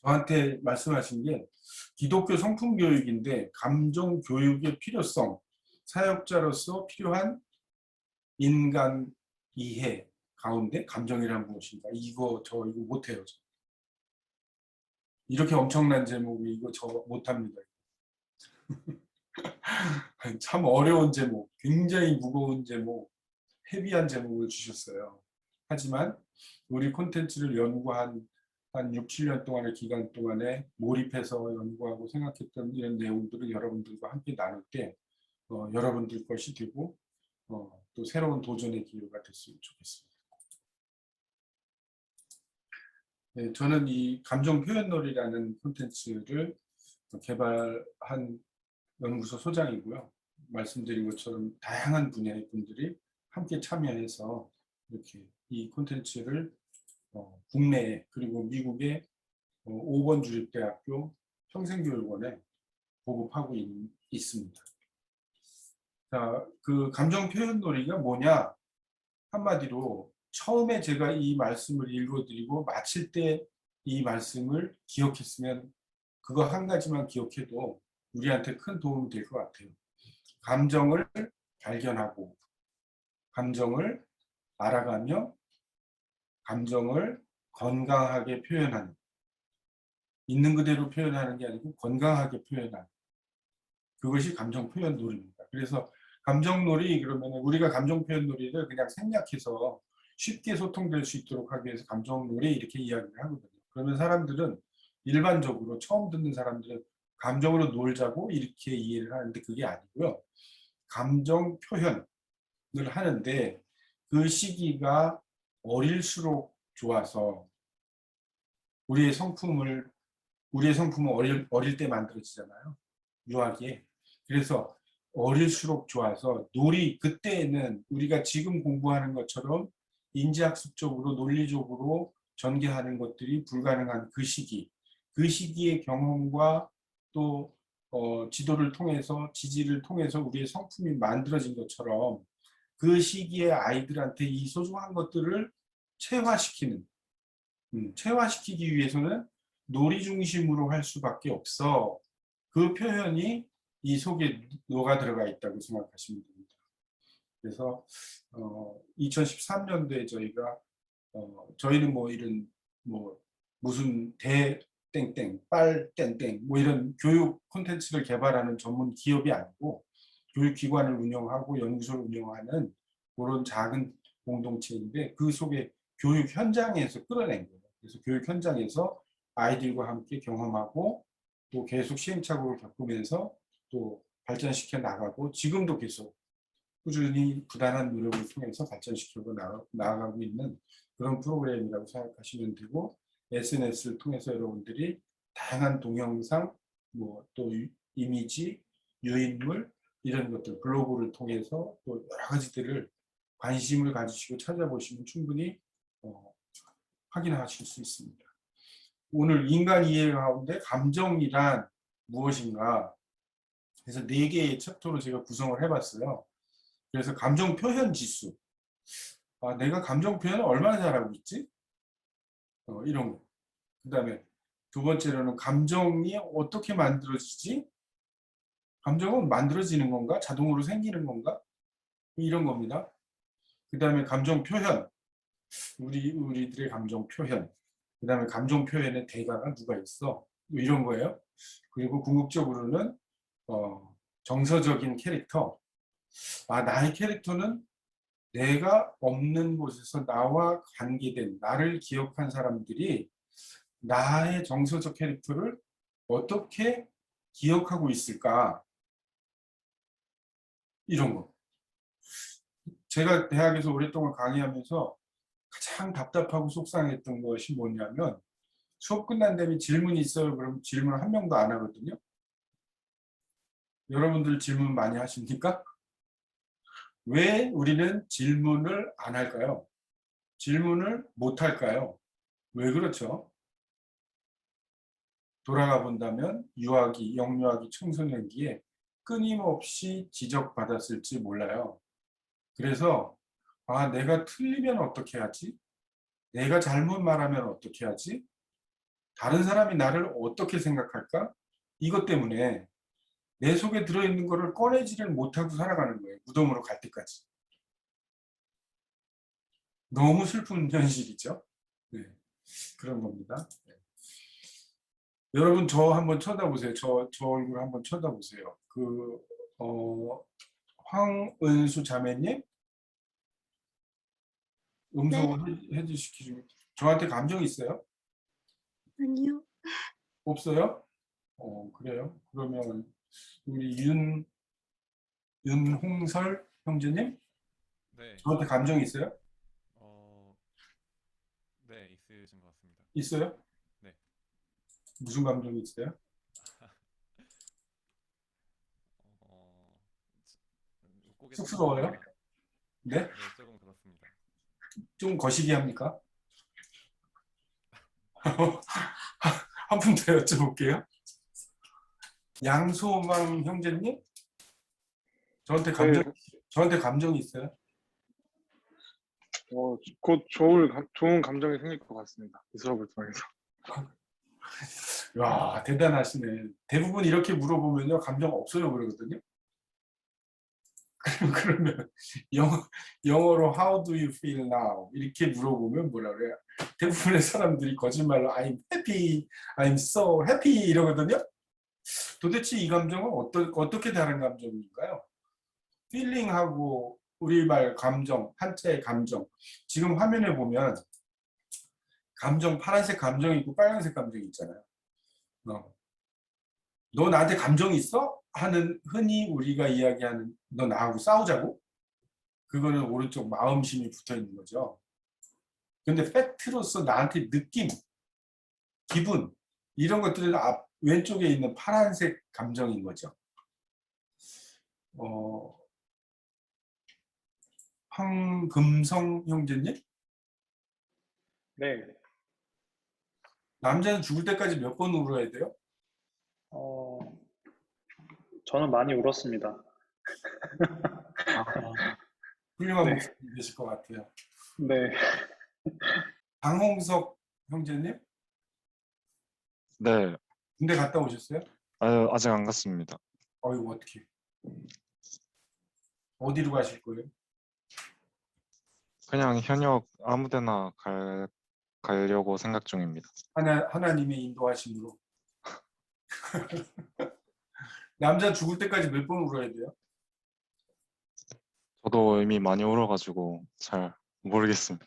저한테 말씀하신 게 기독교 성품 교육인데 감정 교육의 필요성, 사역자로서 필요한 인간 이해 가운데 감정이란 무엇인가? 이거 못해요. 이렇게 엄청난 제목이 이거 저 못합니다. 참 어려운 제목, 굉장히 무거운 제목, 헤비한 제목을 주셨어요. 하지만 우리 콘텐츠를 연구한 한 6, 7년 동안의 기간 동안에 몰입해서 연구하고 생각했던 이런 내용들을 여러분들과 함께 나눌 때 여러분들 것이 되고 또 새로운 도전의 기회가 됐으면 좋겠습니다. 네, 저는 이 감정표현놀이라는 콘텐츠를 개발한 연구소 소장이고요. 말씀드린 것처럼 다양한 분야의 분들이 함께 참여해서 이렇게 이 콘텐츠를 국내에 그리고 미국의 5번 주립대학교 평생교육원에 보급하고 있습니다. 자, 그 감정표현놀이가 뭐냐? 한마디로 처음에 제가 이 말씀을 읽어드리고 마칠 때 이 말씀을 기억했으면 그거 한 가지만 기억해도 우리한테 큰 도움이 될 것 같아요. 감정을 발견하고 감정을 알아가며 감정을 건강하게 표현하는, 있는 그대로 표현하는 게 아니고 건강하게 표현하는, 그것이 감정 표현 놀이입니다. 그래서 감정 놀이 그러면 우리가 감정 표현 놀이를 그냥 생략해서 쉽게 소통될 수 있도록 하기 위해서 감정 놀이 이렇게 이야기를 하거든요. 그러면 사람들은 일반적으로 처음 듣는 사람들은 감정으로 놀자고 이렇게 이해를 하는데 그게 아니고요. 감정 표현을 하는데 그 시기가 어릴수록 좋아서 우리의 성품은 어릴 때 만들어지잖아요. 유아기에. 그래서 어릴수록 좋아서 그때는 우리가 지금 공부하는 것처럼 인지학습적으로 논리적으로 전개하는 것들이 불가능한 그 시기의 경험과 또 지도를 통해서 지지를 통해서 우리의 성품이 만들어진 것처럼 그 시기의 아이들한테 이 소중한 것들을 체화시키는 체화시키기 위해서는 놀이 중심으로 할 수밖에 없어. 그 표현이 이 속에 녹아 들어가 있다고 생각하시면 됩니다. 그래서 2013년도에 저희는 뭐 이런 뭐 무슨 대 땡땡 빨 땡땡 뭐 이런 교육 콘텐츠를 개발하는 전문 기업이 아니고 교육기관을 운영하고 연구소를 운영하는 그런 작은 공동체인데 그 속에 교육 현장에서 끌어낸 거예요. 그래서 교육 현장에서 아이들과 함께 경험하고 또 계속 시행착오를 겪으면서 또 발전시켜 나가고 지금도 계속 꾸준히 부단한 노력을 통해서 발전시켜 나가고 있는 그런 프로그램이라고 생각하시면 되고 SNS를 통해서 여러분들이 다양한 동영상, 뭐 또 이미지, 유인물 이런 것들 블로그를 통해서 또 여러 가지들을 관심을 가지시고 찾아보시면 충분히 확인하실 수 있습니다. 오늘 인간 이해 가운데 감정이란 무엇인가 그래서 4개의 챕터로 제가 구성을 해봤어요. 그래서 감정 표현 지수. 내가 감정 표현을 얼마나 잘하고 있지? 이런 거. 그 다음에 두 번째로는 감정이 어떻게 만들어지지? 감정은 만들어지는 건가? 자동으로 생기는 건가? 이런 겁니다. 그 다음에 감정 표현. 우리들의 감정 표현. 그 다음에 감정 표현의 대가가 누가 있어? 이런 거예요. 그리고 궁극적으로는 정서적인 캐릭터. 나의 캐릭터는 내가 없는 곳에서 나와 관계된 나를 기억한 사람들이 나의 정서적 캐릭터를 어떻게 기억하고 있을까? 이런 거. 제가 대학에서 오랫동안 강의하면서 가장 답답하고 속상했던 것이 뭐냐면 수업 끝난 다음에 질문이 있어요. 그럼 질문 한 명도 안 하거든요. 여러분들 질문 많이 하십니까? 왜 우리는 질문을 안 할까요? 질문을 못 할까요? 왜 그렇죠? 돌아가 본다면 영유아기, 청소년기에 끊임없이 지적받았을지 몰라요. 그래서 내가 틀리면 어떻게 하지? 내가 잘못 말하면 어떻게 하지? 다른 사람이 나를 어떻게 생각할까? 이것 때문에 내 속에 들어있는 거를 꺼내지를 못하고 살아가는 거예요. 무덤으로 갈 때까지. 너무 슬픈 현실이죠. 네, 그런 겁니다. 네. 여러분 저 한번 쳐다보세요. 저 얼굴 한번 쳐다보세요. 황은수 자매님 네, 음성을 해주시기 저한테 감정 있어요? 아니요. 없어요? 그래요? 그러면 우리 윤홍설 형제님 네, 저한테 감정 있어요? 어, 네, 있으신 것 같습니다. 있어요? 네. 무슨 감정이 있어요? 어, 꼭에 쑥스러워요? 네? 네, 조금 그렇습니다. 좀 거시기 합니까? 한 분 더 여쭤볼게요. 양소망 형제님 저한테 네, 저한테 감정이 있어요? 곧 좋은 감정이 생길 것 같습니다. 이 수업을 통해서. 와 대단하시네. 대부분 이렇게 물어보면요 감정 없어요 그러거든요. 그러면 영어로 How do you feel now? 이렇게 물어보면 뭐라 그래요? 대부분의 사람들이 거짓말로 I'm happy, I'm so happy 이러거든요. 도대체 이 감정은 어떻게 다른 감정인가요? feeling하고 우리말 감정, 한자의 감정. 지금 화면에 보면 감정, 파란색 감정이 있고 빨간색 감정이 있잖아요. 너 나한테 감정 있어? 하는 흔히 우리가 이야기하는 너 나하고 싸우자고? 그거는 오른쪽 마음심이 붙어 있는 거죠. 근데 팩트로서 나한테 느낌, 기분 이런 것들은 왼쪽에 있는 파란색 감정인 거죠. 황금성 형제님? 네, 남자는 죽을 때까지 몇 번 울어야 돼요? 어, 저는 많이 울었습니다. 훌륭한 네, 목소리 되실 것 같아요. 네, 강홍석 형제님? 네, 군대 갔다 오셨어요? 아직 안 갔습니다. 어이구 어떻게? 어디로 가실 거예요? 그냥 현역 아무데나 가려고 생각 중입니다. 하나님의 인도하심으로. 남자 죽을 때까지 몇 번 울어야 돼요? 저도 이미 많이 울어가지고 잘 모르겠습니다.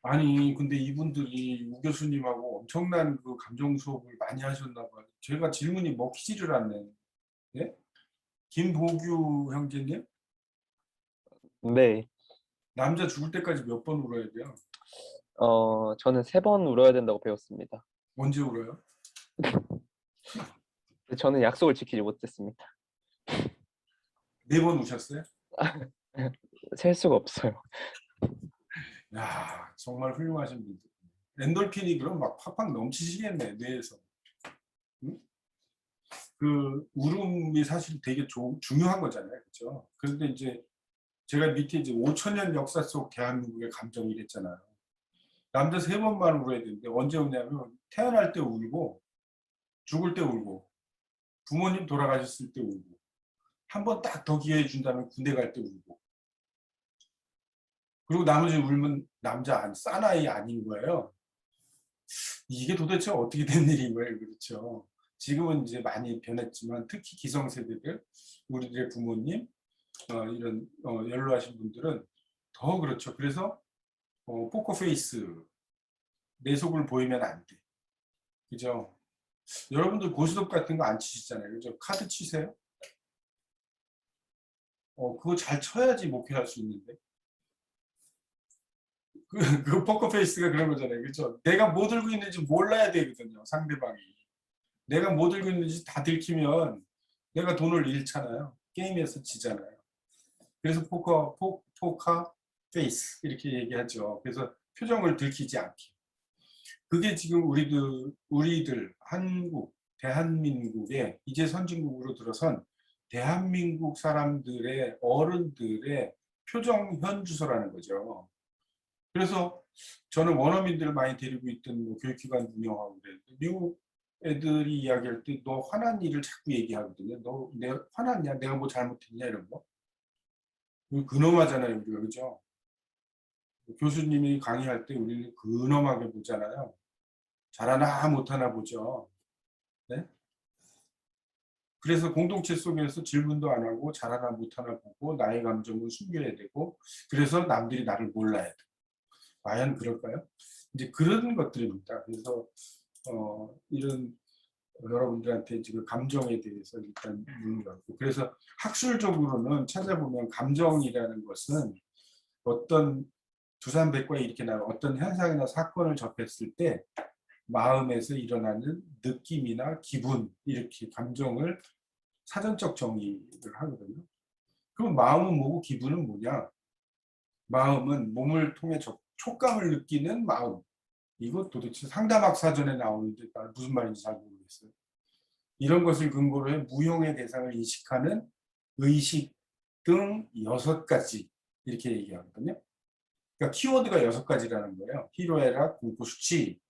아니 근데 이분들이 우 교수님하고 엄청난 그 감정 수업을 많이 하셨나 봐요. 제가 질문이 먹히지를 않네. 예? 김보규 형제님? 네, 남자 죽을 때까지 몇 번 울어야 돼요? 저는 3번 울어야 된다고 배웠습니다. 언제 울어요? 저는 약속을 지키지 못했습니다. 4번 우셨어요? 셀 수가 없어요. 야 정말 훌륭하신 분들. 엔돌핀이 그럼 막 팍팍 넘치시겠네 뇌에서. 응? 그 울음이 사실 되게 중요한 거잖아요, 그렇죠? 그런데 이제 제가 밑에 이제 5천년 역사 속 대한민국의 감정이 됐잖아요. 남자 3번만 울어야 되는데 언제 우냐면 태어날 때 울고 죽을 때 울고 부모님 돌아가셨을 때 울고 한 번 딱 더 기회 준다면 군대 갈 때 울고 그리고 나머지 울면 남자 사나이 아닌 거예요. 이게 도대체 어떻게 된 일인 거예요, 그렇죠? 지금은 이제 많이 변했지만 특히 기성세대들, 우리들의 부모님, 이런 연로하신 분들은 더 그렇죠. 그래서 포커페이스, 내 속을 보이면 안 돼. 그죠? 여러분들 고스톱 같은 거 안 치시잖아요. 그죠? 카드 치세요? 그거 잘 쳐야지 목회할 수 있는데. 그 포커페이스가 그런 거잖아요. 그죠? 내가 뭐 들고 있는지 몰라야 되거든요. 상대방이. 내가 뭐 들고 있는지 다 들키면 내가 돈을 잃잖아요. 게임에서 지잖아요. 그래서 포커 페이스 이렇게 얘기하죠. 그래서 표정을 들키지 않게. 그게 지금 우리들 한국, 대한민국의 이제 선진국으로 들어선 대한민국 사람들의 어른들의 표정 현주소라는 거죠. 그래서 저는 원어민들을 많이 데리고 있던 뭐 교육기관 운영하고 그랬는데 미국 애들이 이야기할 때 너 화난 일을 자꾸 얘기하거든요. 너 내가 화났냐? 내가 뭐 잘못했냐? 이런 거. 근엄하잖아요, 우리가. 그죠? 교수님이 강의할 때 우리는 근엄하게 보잖아요. 잘하나 못하나 보죠. 네? 그래서 공동체 속에서 질문도 안 하고 잘하나 못하나 보고 나의 감정을 숨겨야 되고 그래서 남들이 나를 몰라야 돼. 과연 그럴까요? 이제 그런 것들입니다. 그래서 이런 여러분들한테 지금 감정에 대해서 일단 묻는 것 같고 그래서 학술적으로는 찾아보면 감정이라는 것은 어떤 두산백과에 이렇게 나와 어떤 현상이나 사건을 접했을 때 마음에서 일어나는 느낌이나 기분 이렇게 감정을 사전적 정의를 하거든요. 그럼 마음은 뭐고 기분은 뭐냐? 마음은 몸을 통해 촉감을 느끼는 마음. 이거 도대체 상담학 사전에 나오는데 무슨 말인지 잘 모르겠어요. 이런 것을 근거로 해 무형의 대상을 인식하는 의식 등 6가지 이렇게 얘기하거든요. 그러니까 키워드가 6가지라는 거예요. 희로애락, 공포, 수치.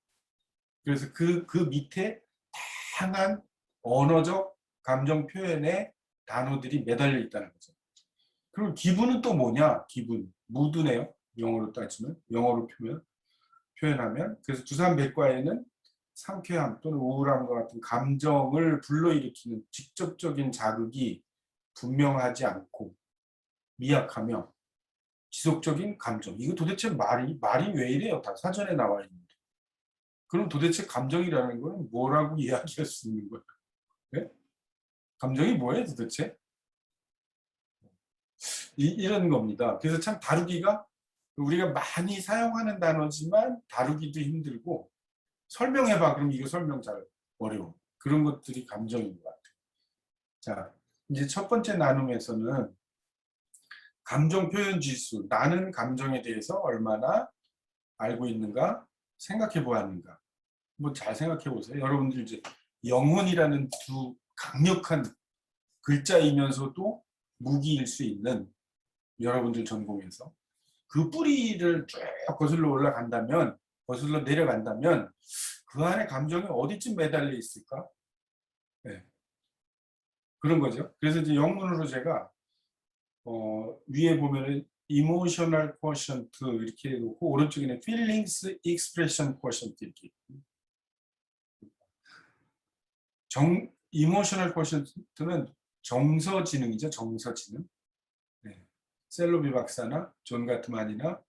그래서 그 밑에 다양한 언어적 감정 표현의 단어들이 매달려 있다는 거죠. 그리고 기분은 또 뭐냐? 기분. 무드네요. 영어로 따지면. 영어로 표현하면. 그래서 두산백과에는 상쾌함 또는 우울함과 같은 감정을 불러일으키는 직접적인 자극이 분명하지 않고 미약하며 지속적인 감정. 이거 도대체 말이 왜 이래요? 다 사전에 나와 있는데. 그럼 도대체 감정이라는 건 뭐라고 이야기할 수 있는 거예요? 네? 감정이 뭐예요 도대체? 이런 겁니다. 그래서 참 다루기가 우리가 많이 사용하는 단어지만 다루기도 힘들고 설명해봐. 그럼 이거 설명 잘 어려워. 그런 것들이 감정인 것 같아요. 자, 이제 첫 번째 나눔에서는 감정 표현 지수, 나는 감정에 대해서 얼마나 알고 있는가, 생각해 보았는가. 뭐 잘 생각해 보세요. 여러분들 이제 영혼이라는 두 강력한 글자이면서도 무기일 수 있는 여러분들 전공에서 그 뿌리를 쭉 거슬러 내려간다면 그 안에 감정이 어디쯤 매달려 있을까? 네. 그런 거죠. 그래서 이제 영문으로 제가 위에 보면은 emotional quotient 이렇게 해놓고 오른쪽에는 feelings expression quotient 이렇게 emotional quotient는 정서지능이죠. 정서지능. 네. 셀로비 박사나 존 가트만이나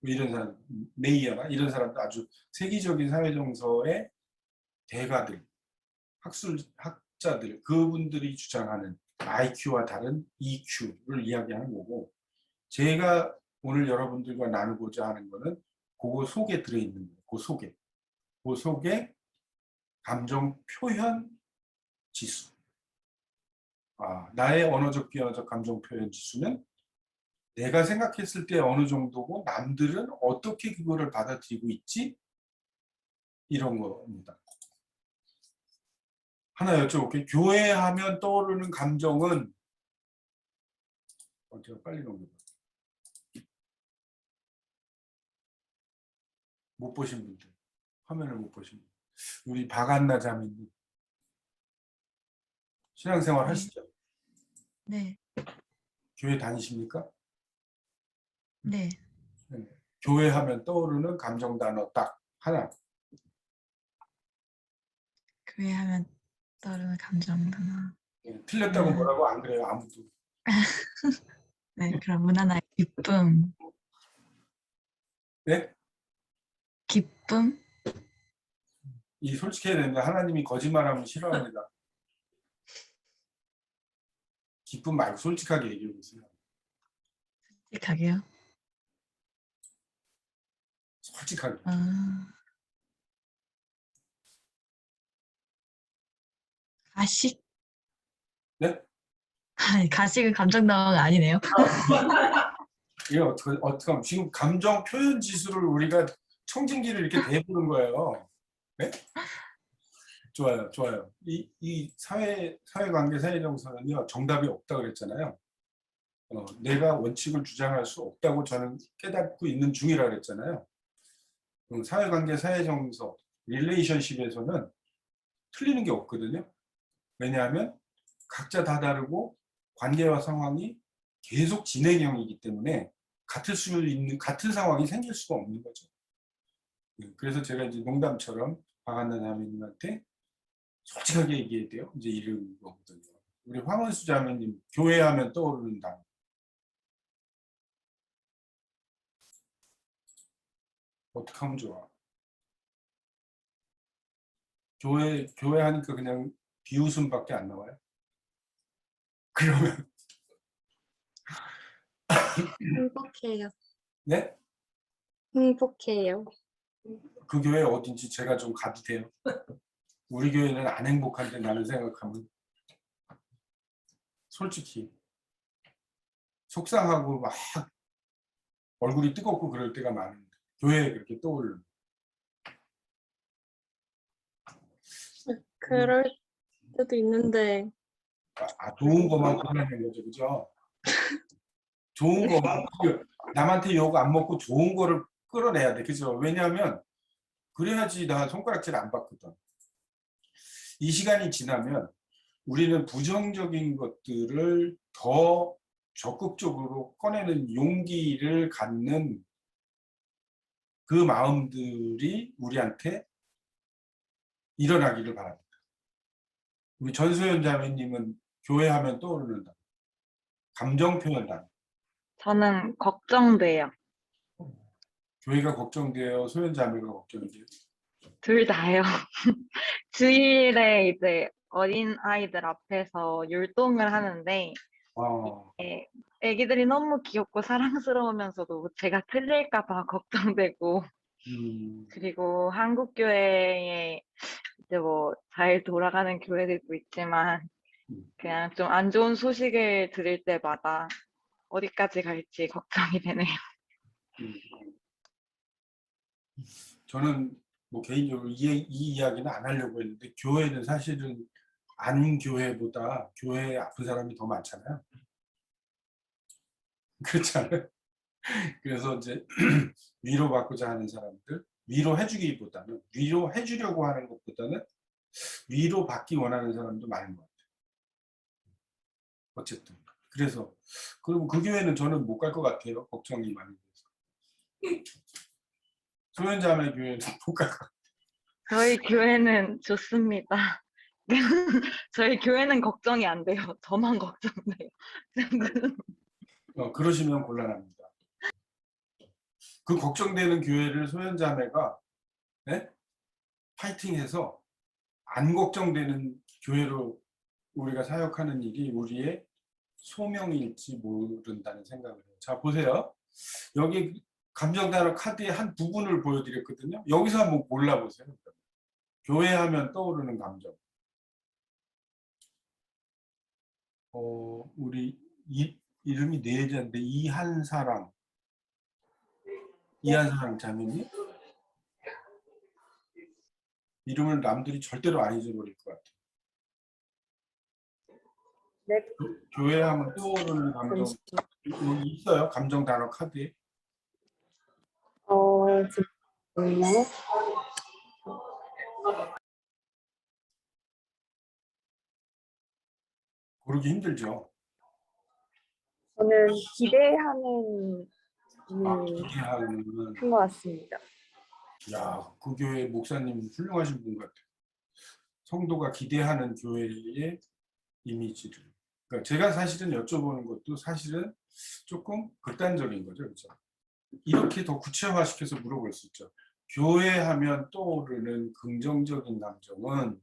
이런 사람, 메이어나 이런 사람도 아주 세계적인 사회정서의 대가들, 학자들, 그분들이 주장하는 IQ와 다른 EQ를 이야기하는 거고 제가 오늘 여러분들과 나누고자 하는 거는 그거 속에 들어있는 거예요. 그 속에 감정 표현 지수. 나의 언어적 비언어적 감정 표현 지수는 내가 생각했을 때 어느 정도고 남들은 어떻게 그거를 받아들이고 있지? 이런 겁니다. 하나 여쭤볼게요. 교회하면 떠오르는 감정은 제가 빨리 넘겨봐. 못 보신 분들, 화면을 못 보신 분들. 우리 박안나 자매님 신앙생활 하시죠? 네, 교회 다니십니까? 네. 네. 교회 하면 떠오르는 감정 단어 딱 하나. 교회 하면 떠오르는 감정 단어. 네. 틀렸다고 뭐라고 안 그래요 아무도. 네, 그럼 문화나의 기쁨. 네? 기쁨? 이 솔직해야 되는데 하나님이 거짓말하면 싫어합니다. 기쁨 말고 솔직하게 얘기해 보세요. 솔직하게요? 솔직하게. 가식? 네? 아니, 가식은 감정 단어가 아니네요. 이게 어떻게 하면 지금 감정 표현 지수를 우리가 청진기를 이렇게 대보는 거예요. 네? 좋아요, 좋아요. 이 사회관계 사회정서는요 정답이 없다 그랬잖아요. 내가 원칙을 주장할 수 없다고 저는 깨닫고 있는 중이라 그랬잖아요. 사회관계, 사회정서, 릴레이션십에서는 틀리는 게 없거든요. 왜냐하면 각자 다 다르고 관계와 상황이 계속 진행형이기 때문에 같은 상황이 생길 수가 없는 거죠. 그래서 제가 이제 농담처럼 박한나 자매님한테 솔직하게 얘기해야 돼요. 이제 이런 거거든요. 우리 황원수 자매님, 교회하면 떠오르는 단어. 어떻게 하면 좋아? 교회 하니까 그냥 비웃음밖에 안 나와요. 그러면 행복해요. 네? 행복해요. 그 교회 어딘지 제가 좀 가도 돼요? 우리 교회는 안 행복한데 나는 생각하면 솔직히 속상하고 막 얼굴이 뜨겁고 그럴 때가 많은데 교회에 그렇게 떠오르는. 그럴 때도 있는데 좋은 것만 골라낸 거죠, 그죠? 좋은 거만 남한테 욕 안 먹고 좋은 거를 끌어내야 돼, 그죠? 왜냐하면 그래야지 나 손가락질 안 받거든. 이 시간이 지나면 우리는 부정적인 것들을 더 적극적으로 꺼내는 용기를 갖는 그 마음들이 우리한테 일어나기를 바랍니다. 우리 전소연 자매님은 교회하면 떠오르는 단어, 감정 표현 단어. 저는 걱정돼요. 교회가 걱정돼요, 소연 자매가 걱정돼요. 둘 다요. 주일에 이제 어린 아이들 앞에서 율동을 하는데 예, 애기들이 너무 귀엽고 사랑스러우면서도 제가 틀릴까 봐 걱정되고 그리고 한국 교회에 이제 뭐 잘 돌아가는 교회들도 있지만 그냥 좀 안 좋은 소식을 들을 때마다 어디까지 갈지 걱정이 되네요. 저는 뭐 개인적으로 이 이야기는 안 하려고 했는데 교회는 사실은 안 교회보다 교회에 아픈 사람이 더 많잖아요. 그렇잖아요. 그래서 이제 위로받고자 하는 사람들, 위로해주기보다는 위로해주려고 하는 것보다는 위로받기 원하는 사람도 많은 것 같아요. 어쨌든 그래서 그리고 그 교회는 저는 못 갈 것 같아요. 걱정이 많이 돼서. 소연자매 교회는 못 갈 것 같아요. 저희 교회는 좋습니다. 저희 교회는 걱정이 안 돼요. 저만 걱정돼요. 그러시면 곤란합니다. 그 걱정되는 교회를 소연자매가 네? 파이팅해서 안 걱정되는 교회로 우리가 사역하는 일이 우리의 소명일지 모른다는 생각을 해요. 자, 보세요. 여기 감정단어 카드의 한 부분을 보여드렸거든요. 여기서 한번 골라보세요. 교회 하면 떠오르는 감정. 우리 이름이 네 자인데 이한사랑 자매님? 이름을 남들이 절대로 안 잊어버릴 것 같아요. 네. 교회 하면 떠오르는 감정 여기 있어요? 감정 단어 카드에? 잠깐만요. 고르기 힘들죠. 저는 기대하는 기대하는. 것 같습니다. 야, 그 교회 목사님 훌륭하신 분 같아요. 성도가 기대하는 교회의 이미지를. 그러니까 제가 사실은 여쭤보는 것도 사실은 조금 극단적인 거죠, 그렇죠? 이렇게 더 구체화시켜서 물어볼 수 있죠. 교회하면 떠오르는 긍정적인 감정은,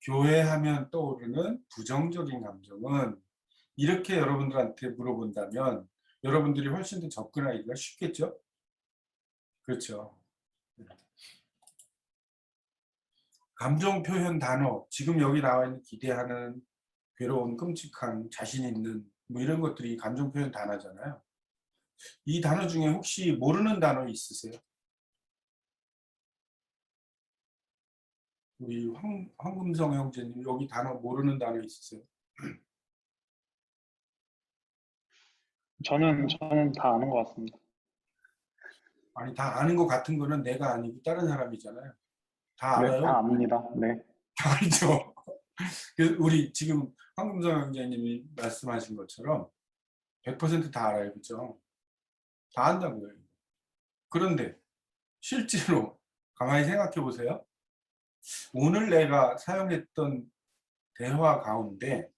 교회하면 떠오르는 부정적인 감정은, 이렇게 여러분들한테 물어본다면 여러분들이 훨씬 더 접근하기가 쉽겠죠? 그렇죠. 감정 표현 단어, 지금 여기 나와 있는 기대하는, 괴로운, 끔찍한, 자신 있는 뭐 이런 것들이 감정 표현 단어잖아요. 이 단어 중에 혹시 모르는 단어 있으세요? 우리 황금성 형제님 여기 단어 모르는 단어 있으세요? 저는 다 아는 것 같습니다. 아니, 다 아는 것 같은 거는 내가 아니고 다른 사람이잖아요. 다 네, 알아요? 다 압니다. 네. 다 알죠. 그래서 우리 지금 황금성 강장님이 말씀하신 것처럼 100%다 알아요. 그죠? 다 안다고요. 그런데 실제로 가만히 생각해 보세요. 오늘 내가 사용했던 대화 가운데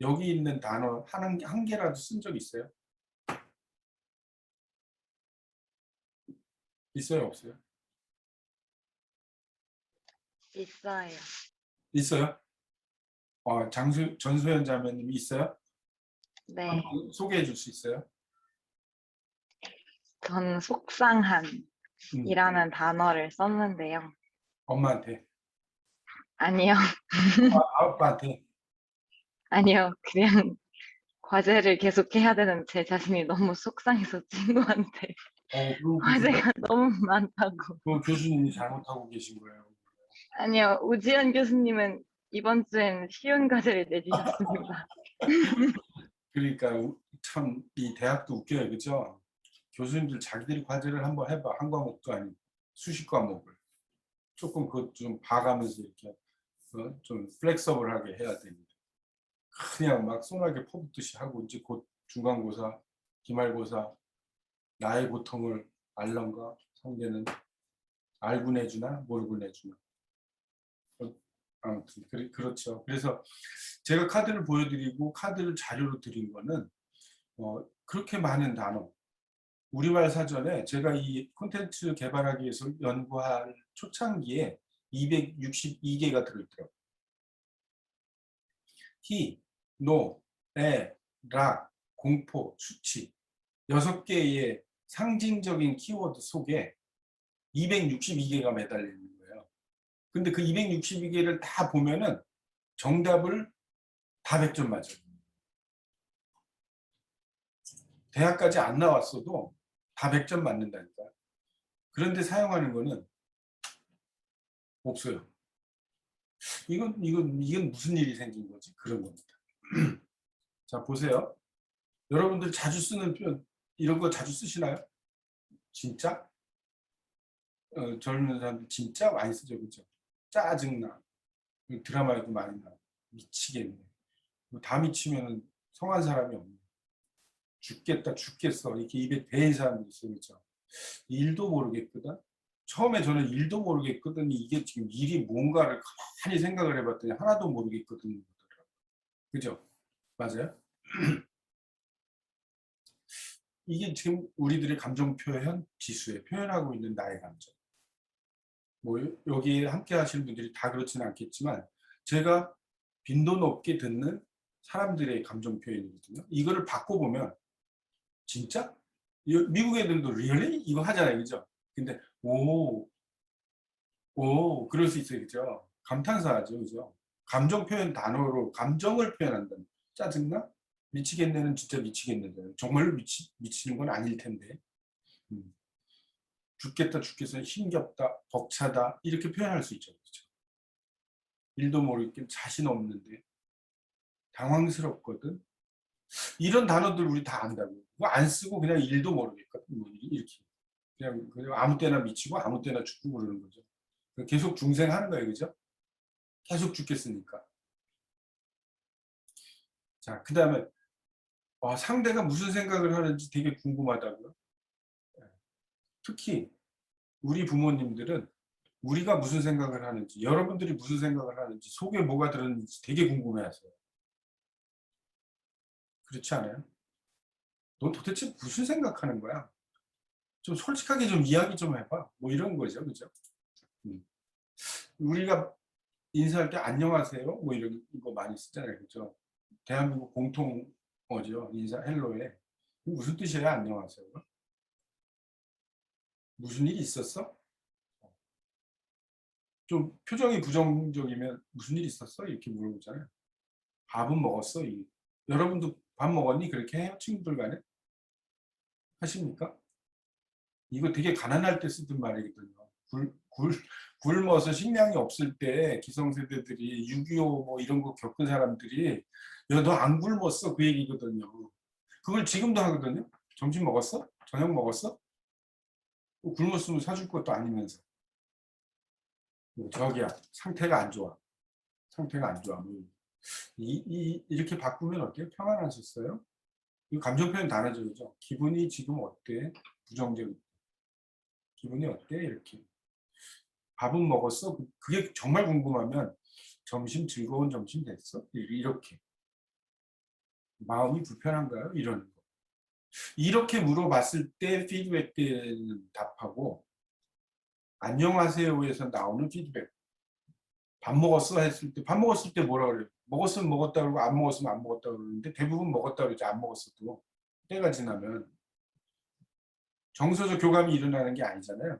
여기 있는 단어 한 개라도 쓴 적 있어요? 있어요? 없어요? 있어요. 있어요? 전소연 자매님 있어요? 네. 한번 소개해 줄 수 있어요? 전 속상한이라는 단어를 썼는데요. 엄마한테? 아니요. 아빠한테? 아니요. 그냥 과제를 계속 해야 되는 제 자신이 너무 속상해서 친구한테 그럼 과제가 너무 많다고. 교수님이 잘못하고 계신 거예요. 아니요. 우지연 교수님은 이번 주엔 쉬운 과제를 내주셨습니다. 그러니까 참 이 대학도 웃겨요. 그죠? 교수님들 자기들이 과제를 한번 해봐. 한 과목도 아니고 수십 과목을. 조금 그것 좀 봐가면서 이렇게 좀 플렉서블하게 해야 됩니다. 그냥 막 소나게 퍼붓듯이 하고 이제 곧 중간고사, 기말고사 나의 고통을 알런가 상대는 알고 내주나 모르고 내주나. 아무튼 그렇죠. 그래서 제가 카드를 보여드리고 카드를 자료로 드린 거는 그렇게 많은 단어 우리말 사전에 제가 이 콘텐츠 개발하기 위해서 연구할 초창기에 262개가 들어있더라고요. 히, 노, 에, 락, 공포, 수치 6개의 상징적인 키워드 속에 262개가 매달려 있는 거예요. 근데 그 262개를 다 보면은 정답을 다 100점 맞아요. 대학까지 안 나왔어도 다 100점 맞는다니까. 그런데 사용하는 거는 없어요. 이건 무슨 일이 생긴 거지? 그런 겁니다. 자, 보세요. 여러분들 자주 쓰는 표현, 이런 거 자주 쓰시나요? 진짜? 젊은 사람들 진짜 많이 쓰죠. 그죠? 짜증나. 드라마에도 많이 나와. 미치겠네. 다 미치면 성한 사람이 없네. 죽겠다, 죽겠어. 이렇게 입에 대인 사람들이 있어요. 그죠? 일도 모르겠거든. 처음에 저는 일도 모르겠거든. 이게 지금 일이 뭔가를 가만히 생각을 해봤더니 하나도 모르겠거든. 그죠? 맞아요? 이게 지금 우리들의 감정 표현 지수에 표현하고 있는 나의 감정. 뭐 여기 함께 하시는 분들이 다 그렇지는 않겠지만 제가 빈도 높게 듣는 사람들의 감정 표현이거든요. 이거를 바꿔보면 진짜? 미국 애들도 really? 이거 하잖아요. 그죠? 근데 오, 그럴 수 있어요. 그죠? 감탄사 하죠. 그죠? 감정 표현 단어로 감정을 표현한다는 짜증나? 미치겠네는 진짜 미치겠는데 정말로 미치는 건 아닐 텐데 죽겠다 죽겠어 힘겹다 벅차다 이렇게 표현할 수 있죠. 그렇죠? 일도 모르겠긴 자신 없는데 당황스럽거든 이런 단어들 우리 다 안다고 그거 안 쓰고 그냥 일도 모르겠거든 뭐 이렇게 그냥 아무 때나 미치고 아무 때나 죽고 그러는 거죠. 계속 중생하는 거예요. 그죠? 계속 죽겠으니까. 자, 그 다음에 상대가 무슨 생각을 하는지 되게 궁금하다고요. 특히 우리 부모님들은 우리가 무슨 생각을 하는지 여러분들이 무슨 생각을 하는지 속에 뭐가 들었는지 되게 궁금해하세요. 그렇지 않아요? 너 도대체 무슨 생각하는 거야? 좀 솔직하게 좀 이야기 좀 해봐. 뭐 이런 거죠. 그죠? 우리가 인사할 때 안녕하세요 뭐 이런 거 많이 쓰잖아요. 그죠? 대한민국 공통어죠. 인사 헬로에 무슨 뜻이에요? 안녕하세요. 무슨 일이 있었어? 좀 표정이 부정적이면 무슨 일 있었어? 이렇게 물어보잖아요. 밥은 먹었어? 여러분도 밥 먹었니? 그렇게 해요? 친구들 간에? 하십니까? 이거 되게 가난할 때 쓰던 말이거든요. 굶어서 식량이 없을 때 기성세대들이 6.25 뭐 이런 거 겪은 사람들이 야, 너 안 굶었어? 그 얘기거든요. 그걸 지금도 하거든요. 점심 먹었어? 저녁 먹었어? 굶었으면 사줄 것도 아니면서. 저기야, 상태가 안 좋아. 상태가 안 좋아. 이렇게 바꾸면 어때요? 평안하셨어요? 이 감정 표현 달아줘야죠. 기분이 지금 어때? 부정적. 기분이 어때? 이렇게. 밥은 먹었어? 그게 정말 궁금하면 점심 즐거운 점심 됐어? 이렇게. 마음이 불편한가요? 이런 거. 이렇게 물어봤을 때 피드백 때는 답하고 안녕하세요에서 나오는 피드백. 밥 먹었어? 했을 때 밥 먹었을 때 뭐라 그래요? 먹었으면 먹었다 그러고 안 먹었으면 안 먹었다 그러는데 대부분 먹었다 그러지 안 먹었어도 때가 지나면 정서적 교감이 일어나는 게 아니잖아요.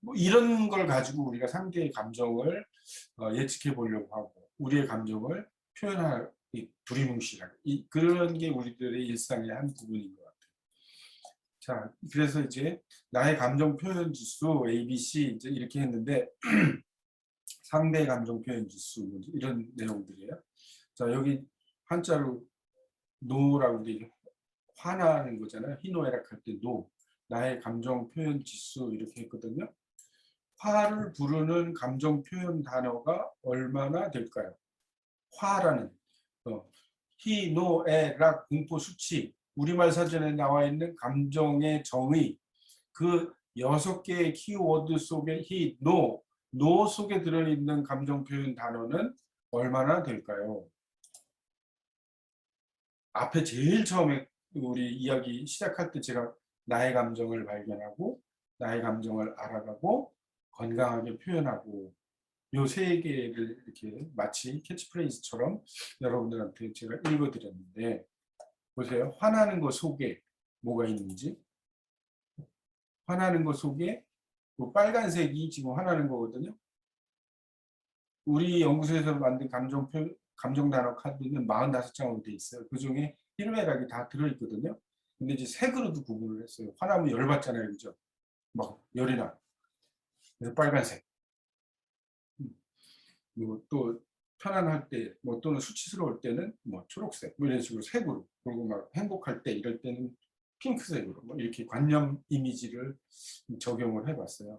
뭐 이런 걸 가지고 우리가 상대의 감정을 예측해 보려고 하고 우리의 감정을 표현할 두리뭉실하게 그런 게 우리들의 일상의 한 부분인 것 같아요. 자, 그래서 이제 나의 감정 표현 지수 ABC 이제 이렇게 했는데 상대 감정 표현 지수 이런 내용들이에요. 자, 여기 한자로 노라고 돼 화나는 거잖아요. 희노애락할 때 노. 나의 감정 표현 지수 이렇게 했거든요. 화를 부르는 감정 표현 단어가 얼마나 될까요? 화라는 희노애락 공포 수치 우리말 사전에 나와 있는 감정의 정의 그 6개의 키워드 속에 노 속에 들어있는 감정 표현 단어는 얼마나 될까요? 앞에 제일 처음에 우리 이야기 시작할 때 제가 나의 감정을 발견하고 나의 감정을 알아가고 건강하게 표현하고 요 세 개를 이렇게 마치 캐치프레이즈처럼 여러분들한테 제가 읽어드렸는데 보세요. 화나는 것 속에 뭐가 있는지 화나는 것 속에 그 빨간색이 지금 화나는 거거든요. 우리 연구소에서 만든 감정 단어 카드는 45장으로 돼 있어요. 그중에 희노애락이 다 들어있거든요. 근데 이제 색으로도 구분을 했어요. 화나면 열받잖아요. 그죠? 막 열이 나. 그래서 빨간색. 뭐 또 편안할 때, 뭐 또는 수치스러울 때는 뭐 초록색, 뭐 이런 식으로 색으로. 그리고 막 행복할 때 이럴 때는 핑크색으로. 뭐 이렇게 관념 이미지를 적용을 해봤어요.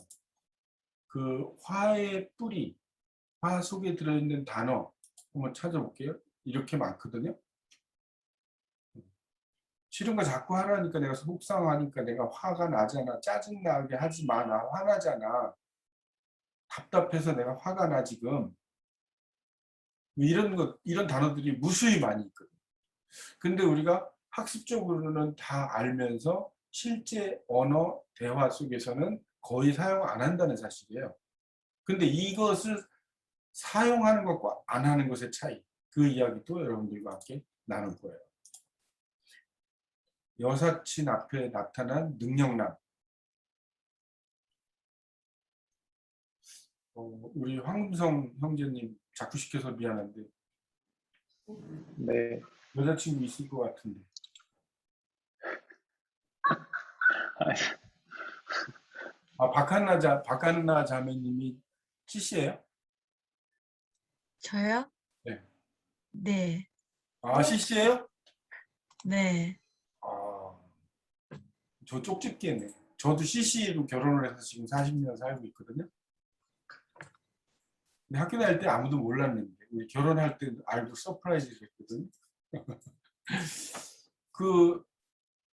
그 화의 뿌리, 화 속에 들어있는 단어 한번 찾아볼게요. 이렇게 많거든요. 싫은 거 자꾸 하라니까 내가 속상하니까 내가 화가 나잖아. 짜증나게 하지 마. 나 화나잖아. 답답해서 내가 화가 나 지금. 이런 단어들이 무수히 많이 있거든요. 근데 우리가 학습적으로는 다 알면서 실제 언어 대화 속에서는 거의 사용 안 한다는 사실이에요. 근데 이것을 사용하는 것과 안 하는 것의 차이, 그 이야기도 여러분들과 함께 나눌 거예요. 여사친 앞에 나타난 능력남. 우리 황금성 형제님 자꾸 시켜서 미안한데 네. 여자친구 있을 것 같은데. 박한나 자매님이 CC예요? 저요? 네. 네. CC예요? 네. 저 쪽집게네. 저도 CC로 결혼을 해서 지금 40년 살고 있거든요. 근데 학교 다닐 때 아무도 몰랐는데 우리 결혼할 때 알고 서프라이즈를 했거든요. 그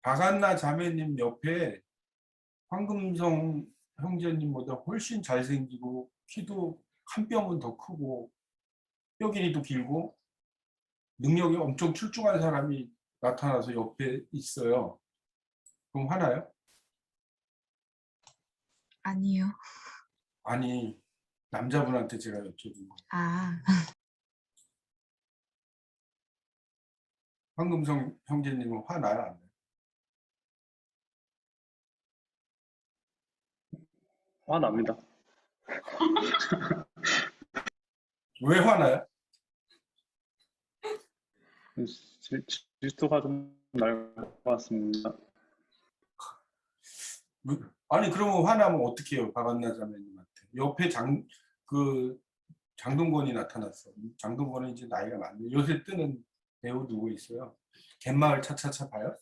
박한나 자매님 옆에 황금성 형제님보다 훨씬 잘생기고 키도 한 뼘은 더 크고 뼈 길이도 길고 능력이 엄청 출중한 사람이 나타나서 옆에 있어요. 그럼 화나요? 아니요. 아니, 남자분한테 제가 여쭤본 거예요. 아, 황금성 형제님은 화나요? 안 나요? 화납니다. 왜 화나요? 질투가 좀 날 것 같습니다. 아니 그러면 화나면 어떻게 해요? 박한나 자매님한테. 옆에 장동건이 나타났어. 장동건은 이제 나이가 많네. 요새 뜨는 배우 누구 있어요? 갯마을 차차차 봐요?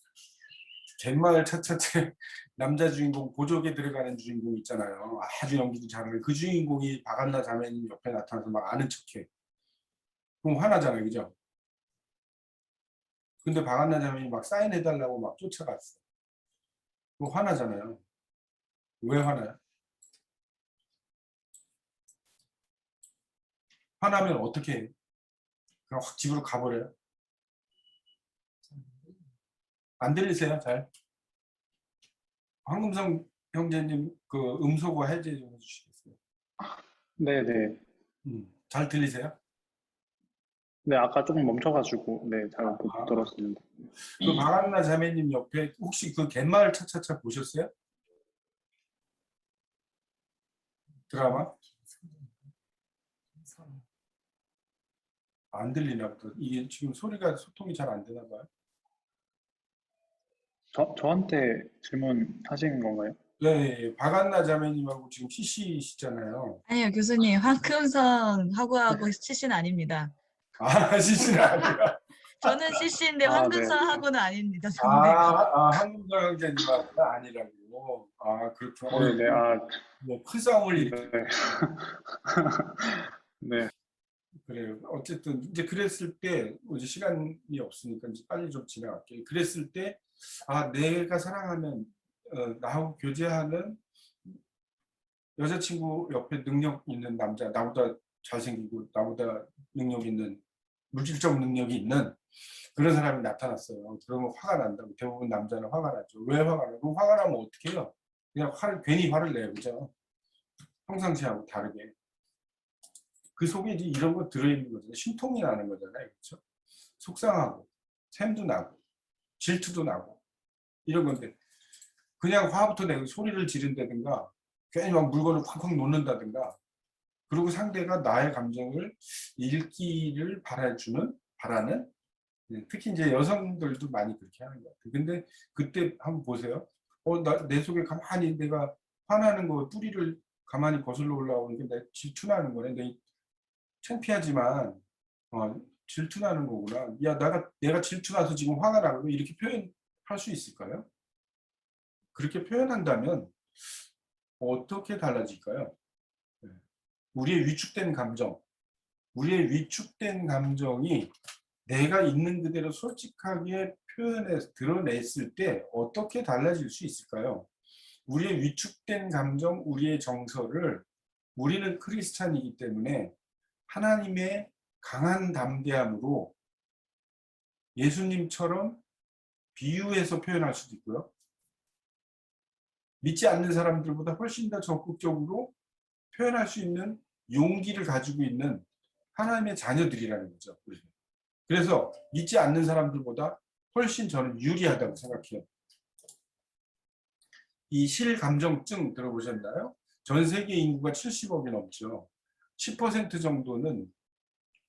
갯마을 차차차 남자 주인공 보조개 들어가는 주인공 있잖아요. 아주 연기도 잘하는 그 주인공이 박한나 자매님 옆에 나타나서 막 아는 척해. 그럼 화나잖아요, 그죠? 근데 박한나 자매님이 막 사인해달라고 막 쫓아갔어. 그럼 화나잖아요. 왜 화나요? 화나면 어떻게 해요? 그냥 확 집으로 가버려요? 안 들리세요? 잘? 황금성 형제님 그 음소거 해제 좀 해주시겠어요? 네네. 잘 들리세요? 네, 아까 조금 멈춰가지고, 네, 잘 못 아. 들었습니다. 그 박한나 자매님 옆에 혹시 그 갯마을 차차차 보셨어요? 드라마? 안 들리나 보다. 이게 지금 소리가 소통이 잘 안 되나 봐요. 저한테 질문하신 건가요? 네, 박한나 자매님하고 지금 CC시잖아요. 아니요, 교수님. 황금성 하고하고 CC는 아닙니다. 아, CC는 아니라. 저는 CC인데 아, 황금성 네. 하고는 아닙니다. 상대가. 한국사 형제님하고 아니라고. 아, 그렇구나. 네네, 큰 싸움을 일으키 네. 네, 그래요. 어쨌든 이제 그랬을 때 이제 시간이 없으니까 이제 빨리 좀 지나갈게요. 그랬을 때 내가 사랑하는 나하고 교제하는 여자친구 옆에 능력 있는 남자, 나보다 잘생기고 나보다 능력 있는 물질적 능력이 있는 그런 사람이 나타났어요. 그러면 화가 난다고. 대부분 남자는 화가 나죠. 왜 화가 나요? 그럼 화가 나면 어떻게 해요? 그냥 괜히 화를 내요. 그죠? 평상시하고 다르게. 그 속에 이제 이런 거 들어있는 거잖아요. 심통이 나는 거잖아요. 그렇죠? 속상하고, 샘도 나고, 질투도 나고, 이런 건데, 그냥 화부터 내고 소리를 지른다든가, 괜히 막 물건을 쾅쾅 놓는다든가, 그리고 상대가 나의 감정을 읽기를 바라는, 특히 이제 여성들도 많이 그렇게 하는 것 같아요. 근데 그때 한번 보세요. 내 속에 가만히 내가 화나는 거, 뿌리를 가만히 거슬러 올라오니까 내가 질투나는 거네. 창피하지만 질투나는 거구나. 야, 내가 질투나서 지금 화가 나고 이렇게 표현할 수 있을까요? 그렇게 표현한다면 어떻게 달라질까요? 네. 우리의 위축된 감정이 내가 있는 그대로 솔직하게 드러냈을 때 어떻게 달라질 수 있을까요? 우리의 위축된 감정, 우리의 정서를 우리는 크리스찬이기 때문에 하나님의 강한 담대함으로 예수님처럼 비유해서 표현할 수도 있고요. 믿지 않는 사람들보다 훨씬 더 적극적으로 표현할 수 있는 용기를 가지고 있는 하나님의 자녀들이라는 거죠. 그래서 믿지 않는 사람들보다 훨씬 저는 유리하다고 생각해요. 이 실감정증 들어보셨나요? 전 세계 인구가 70억이 넘죠. 10% 정도는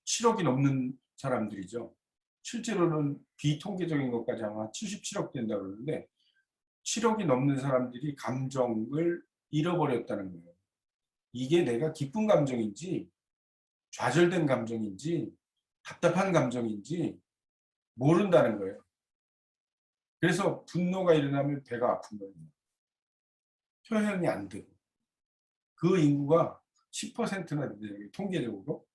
7억이 넘는 사람들이죠. 실제로는 비통계적인 것까지 아마 77억 된다고 그러는데 7억이 넘는 사람들이 감정을 잃어버렸다는 거예요. 이게 내가 기쁜 감정인지 좌절된 감정인지 답답한 감정인지 모른다는 거예요. 그래서 분노가 일어나면 배가 아픈 거예요. 표현이 안 되고. 그 인구가 10%나 돼요, 통계적으로.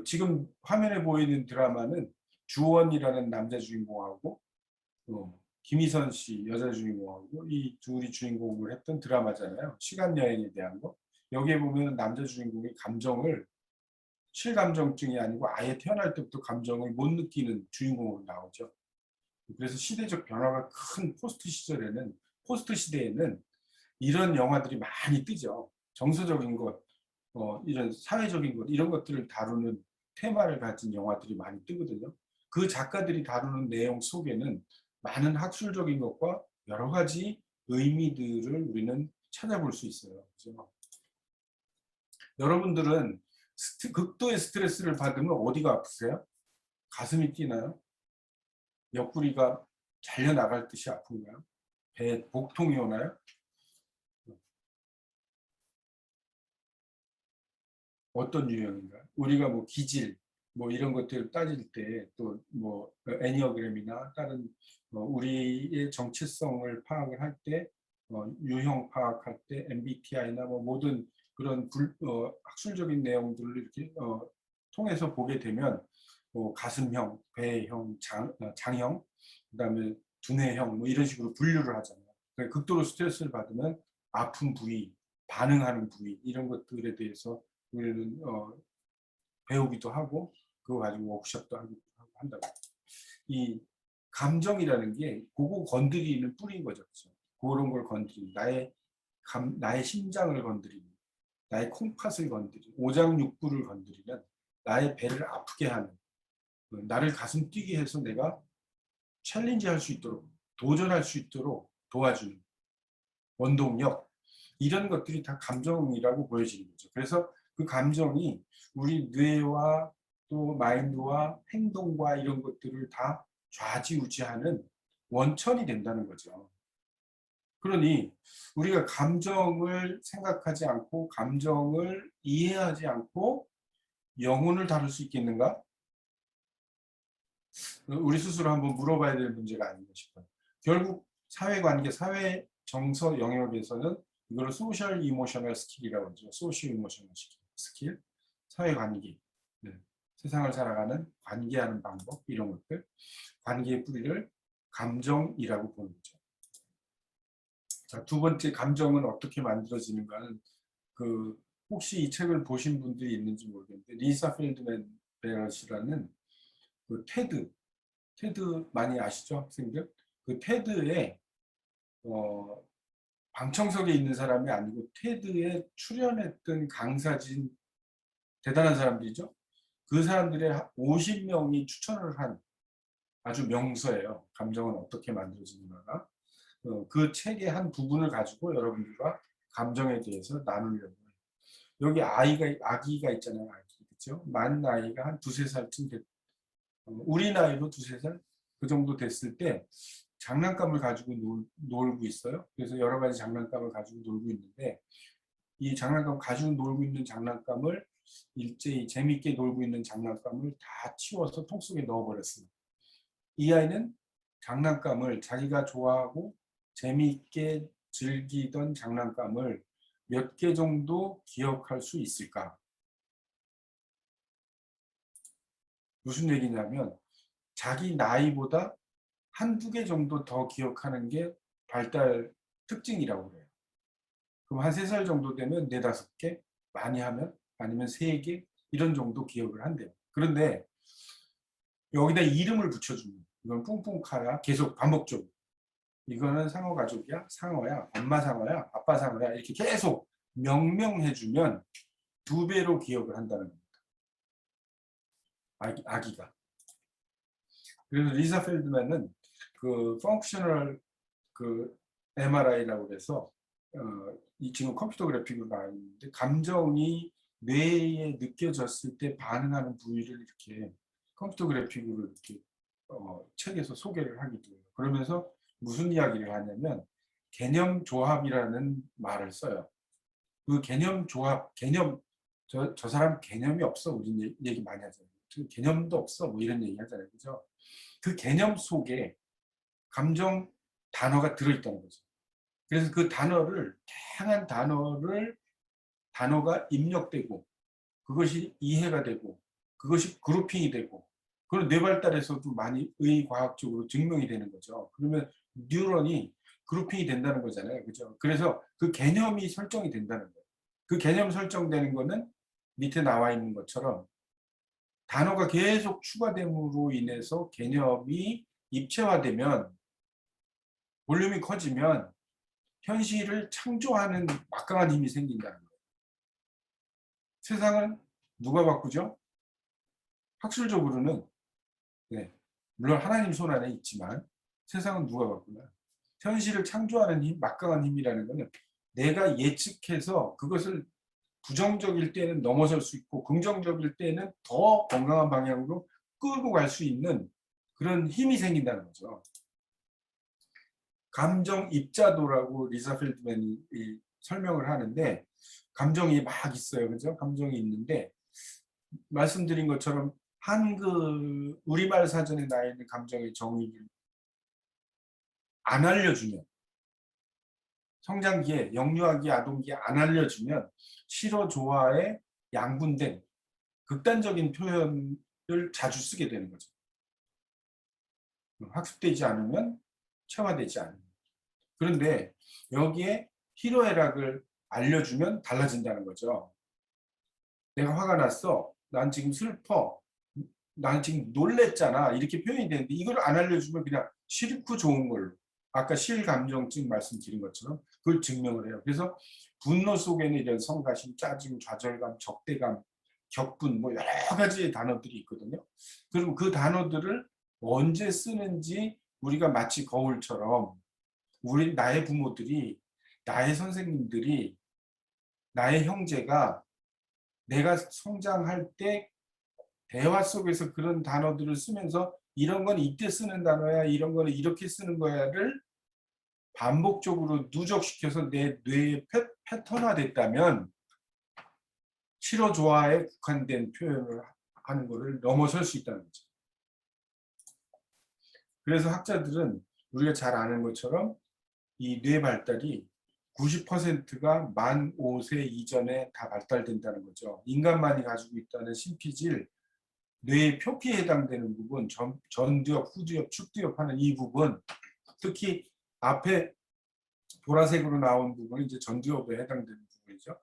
지금 화면에 보이는 드라마는 주원이라는 남자 주인공하고 김희선 씨 여자 주인공하고 이 둘이 주인공을 했던 드라마잖아요. 시간 여행에 대한 거. 여기에 보면 남자 주인공이 감정을 실감정증이 아니고 아예 태어날 때부터 감정을 못 느끼는 주인공으로 나오죠. 그래서 시대적 변화가 큰 포스트 시대에는 이런 영화들이 많이 뜨죠. 정서적인 것, 이런 사회적인 것, 이런 것들을 다루는 테마를 가진 영화들이 많이 뜨거든요. 그 작가들이 다루는 내용 속에는 많은 학술적인 것과 여러 가지 의미들을 우리는 찾아볼 수 있어요. 그렇죠? 여러분들은 극도의 스트레스를 받으면 어디가 아프세요? 가슴이 뛰나요? 옆구리가 잘려나갈 듯이 아픈가요? 배에 복통이 오나요? 어떤 유형인가요? 우리가 뭐 기질, 뭐 이런 것들을 따질 때 또 뭐 애니어그램이나 다른 우리의 정체성을 파악을 할 때 유형 파악할 때 MBTI나 뭐 모든 그런 학술적인 내용들을 이렇게 통해서 보게 되면 가슴형, 배형, 장형, 그다음에 두뇌형 뭐 이런 식으로 분류를 하잖아요. 그러니까 극도로 스트레스를 받으면 아픈 부위, 반응하는 부위 이런 것들에 대해서 우리는 배우기도 하고 그거 가지고 워크숍도 하고 한다고. 이 감정이라는 게 그거 건드리는 뿌리인 거죠. 그렇죠? 그런 걸 건드리는 나의 심장을 건드리는 나의 콩팥을 건드리는 오장육부를 건드리는 나의 배를 아프게 하는 나를 가슴 뛰게 해서 내가 챌린지 할 수 있도록 도전할 수 있도록 도와주는 원동력 이런 것들이 다 감정이라고 보여지는 거죠. 그래서 그 감정이 우리 뇌와 또 마인드와 행동과 이런 것들을 다 좌지우지하는 원천이 된다는 거죠. 그러니 우리가 감정을 생각하지 않고 감정을 이해하지 않고 영혼을 다룰 수 있겠는가? 우리 스스로 한번 물어봐야 될 문제가 아닌가 싶어요. 결국 사회관계, 사회 정서 영역에서는 이걸 소셜 이모셔널 스킬이라고 하죠. 소셜 이모셔널 스킬, 사회관계, 네. 세상을 살아가는 관계하는 방법 이런 것들, 관계의 뿌리를 감정이라고 보는 거죠. 자, 두 번째 감정은 어떻게 만들어지는가는 혹시 이 책을 보신 분들이 있는지 모르겠는데 리사 펠드맨 베럿이라는 그 테드 많이 아시죠, 학생들? 그 테드에 방청석에 있는 사람이 아니고 테드에 출연했던 강사진 대단한 사람들이죠. 그 사람들의 50명이 추천을 한 아주 명서예요. 감정은 어떻게 만들어지는가가. 그 책의 한 부분을 가지고 여러분들과 감정에 대해서 나누려고 해요. 여기 아기가 있잖아요. 아기, 그렇죠? 만 나이가 한 2~3살쯤 됐 우리 나이로 2~3살 그 정도 됐을 때 장난감을 가지고 놀고 있어요. 그래서 여러 가지 장난감을 가지고 놀고 있는데 이 장난감 가지고 놀고 있는 장난감을 일제히 재밌게 놀고 있는 장난감을 다 치워서 통 속에 넣어버렸어요. 이 아이는 장난감을 자기가 좋아하고 재미있게 즐기던 장난감을 몇 개 정도 기억할 수 있을까? 무슨 얘기냐면 자기 나이보다 한두 개 정도 더 기억하는 게 발달 특징이라고 그래요. 그럼 한 3살 정도 되면 4~5개, 많이 하면 아니면 3개 이런 정도 기억을 한대요. 그런데 여기다 이름을 붙여주면 이건 뿡뿡카야 계속 반복적으로 이거는 상어 가족이야, 상어야, 엄마 상어야, 아빠 상어야 이렇게 계속 명명해주면 2배로 기억을 한다는 겁니다. 아기가. 그래서 리사 펠드맨은 그 펑셔널 MRI라고 해서 이 지금 컴퓨터 그래픽으로 나와 있는데 감정이 뇌에 느껴졌을 때 반응하는 부위를 이렇게 컴퓨터 그래픽으로 이렇게 책에서 소개를 하기도 해요. 그러면서 무슨 이야기를 하냐면 개념 조합이라는 말을 써요. 그 개념 조합, 저 사람 개념이 없어. 우리 얘기 많이 하잖아요. 개념도 없어. 뭐 이런 얘기 하잖아요. 그죠? 그 개념 속에 감정 단어가 들어있다는 거죠. 그래서 그 단어를, 다양한 단어가 입력되고, 그것이 이해가 되고, 그것이 그룹핑이 되고, 그런 뇌발달에서도 많이 의과학적으로 증명이 되는 거죠. 그러면 뉴런이 그룹핑이 된다는 거잖아요. 그죠? 그래서 그 개념이 설정이 된다는 거예요. 그 개념 설정되는 거는 밑에 나와 있는 것처럼 단어가 계속 추가됨으로 인해서 개념이 입체화되면 볼륨이 커지면 현실을 창조하는 막강한 힘이 생긴다는 거예요. 세상은 누가 바꾸죠? 학술적으로는 물론 하나님 손 안에 있지만 세상은 누가 바꾸나? 현실을 창조하는 힘, 막강한 힘이라는 것은 내가 예측해서 그것을 부정적일 때는 넘어설 수 있고 긍정적일 때는 더 건강한 방향으로 끌고 갈 수 있는 그런 힘이 생긴다는 거죠. 감정 입자도라고 리사 펠드맨이 설명을 하는데 감정이 막 있어요. 그죠? 감정이 있는데 말씀드린 것처럼 한글 우리말 사전에 나와 있는 감정의 정의를 안 알려주면, 성장기에, 영유아기, 아동기에 안 알려주면 싫어, 좋아에 양분된 극단적인 표현을 자주 쓰게 되는 거죠. 학습되지 않으면 체화되지 않는. 그런데 여기에 희로애락을 알려주면 달라진다는 거죠. 내가 화가 났어. 난 지금 슬퍼. 난 지금 놀랬잖아. 이렇게 표현이 되는데 이걸 안 알려주면 그냥 싫고 좋은 걸로. 아까 실감정증 말씀드린 것처럼 그걸 증명을 해요. 그래서 분노 속에는 이런 성가심, 짜증, 좌절감, 적대감, 격분 뭐 여러 가지의 단어들이 있거든요. 그럼 그 단어들을 언제 쓰는지 우리가 마치 거울처럼 나의 부모들이, 나의 선생님들이, 나의 형제가 내가 성장할 때 대화 속에서 그런 단어들을 쓰면서 이런 건 이때 쓰는 단어야, 이런 거는 이렇게 쓰는 거야를 반복적으로 누적시켜서 내 뇌에 패턴화됐다면 싫어, 좋아에 국한된 표현을 하는 것을 넘어설 수 있다는 거죠. 그래서 학자들은 우리가 잘 아는 것처럼 이 뇌 발달이 90%가 만 5세 이전에 다 발달된다는 거죠. 인간만이 가지고 있다는 심피질, 뇌의 표피에 해당되는 부분, 전두엽, 후두엽, 축두엽 하는 이 부분, 특히 앞에 보라색으로 나온 부분은 이제 전두엽에 해당되는 부분이죠.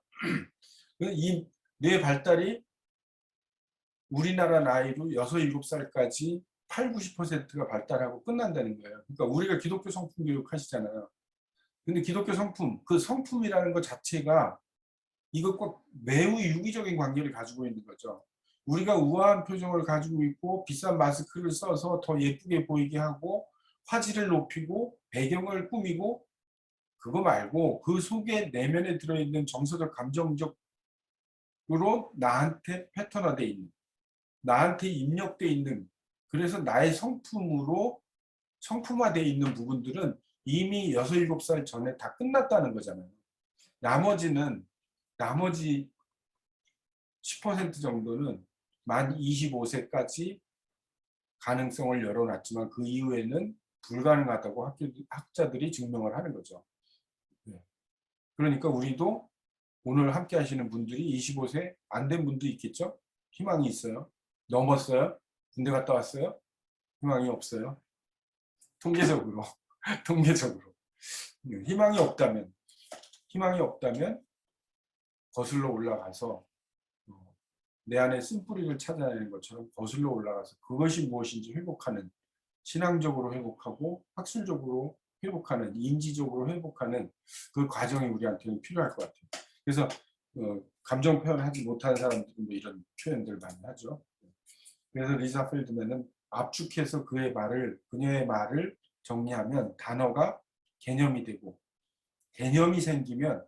이 뇌 발달이 우리나라 나이로 6, 7살까지 8, 90%가 발달하고 끝난다는 거예요. 그러니까 우리가 기독교 성품 교육 하시잖아요. 근데 기독교 성품, 그 성품이라는 것 자체가 이것과 매우 유기적인 관계를 가지고 있는 거죠. 우리가 우아한 표정을 가지고 있고 비싼 마스크를 써서 더 예쁘게 보이게 하고 화질을 높이고 배경을 꾸미고 그거 말고 그 속에 내면에 들어있는 정서적 감정적으로 나한테 패턴화되어 있는, 나한테 입력되어 있는, 그래서 나의 성품으로 성품화되어 있는 부분들은 이미 6, 7살 전에 다 끝났다는 거잖아요. 나머지 10% 정도는 만 25세까지 가능성을 열어놨지만 그 이후에는 불가능하다고 학자들이 증명을 하는 거죠. 그러니까 우리도 오늘 함께 하시는 분들이 25세 안 된 분도 있겠죠? 희망이 있어요. 넘었어요? 군대 갔다 왔어요? 희망이 없어요. 통계적으로. 희망이 없다면 거슬러 올라가서 내 안에 쓴뿌리를 찾아내는 것처럼 거슬러 올라가서 그것이 무엇인지 회복하는, 신앙적으로 회복하고 학술적으로 회복하는, 인지적으로 회복하는 그 과정이 우리한테는 필요할 것 같아요. 그래서 감정 표현을 하지 못하는 사람들은 뭐 이런 표현들 많이 하죠. 그래서 리사 펠드맨은 압축해서 그녀의 말을 정리하면 단어가 개념이 되고, 개념이 생기면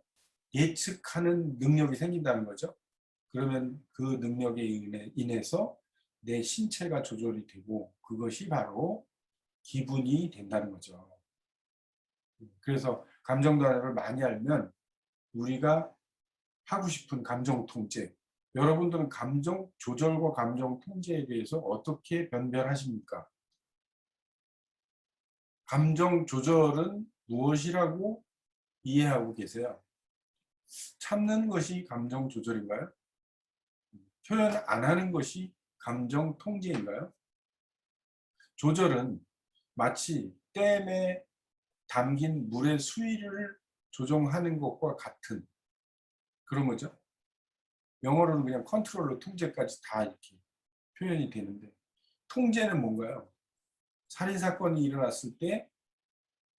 예측하는 능력이 생긴다는 거죠. 그러면 그 능력에 인해서 내 신체가 조절이 되고 그것이 바로 기분이 된다는 거죠. 그래서 감정 단어를 많이 알면 우리가 하고 싶은 감정 통제, 여러분들은 감정 조절과 감정 통제에 대해서 어떻게 변별하십니까? 감정 조절은 무엇이라고 이해하고 계세요? 참는 것이 감정 조절인가요? 표현 안 하는 것이 감정 통제인가요? 조절은 마치 댐에 담긴 물의 수위를 조정하는 것과 같은 그런 거죠. 영어로는 그냥 컨트롤러 통제까지 다 이렇게 표현이 되는데, 통제는 뭔가요? 살인사건이 일어났을 때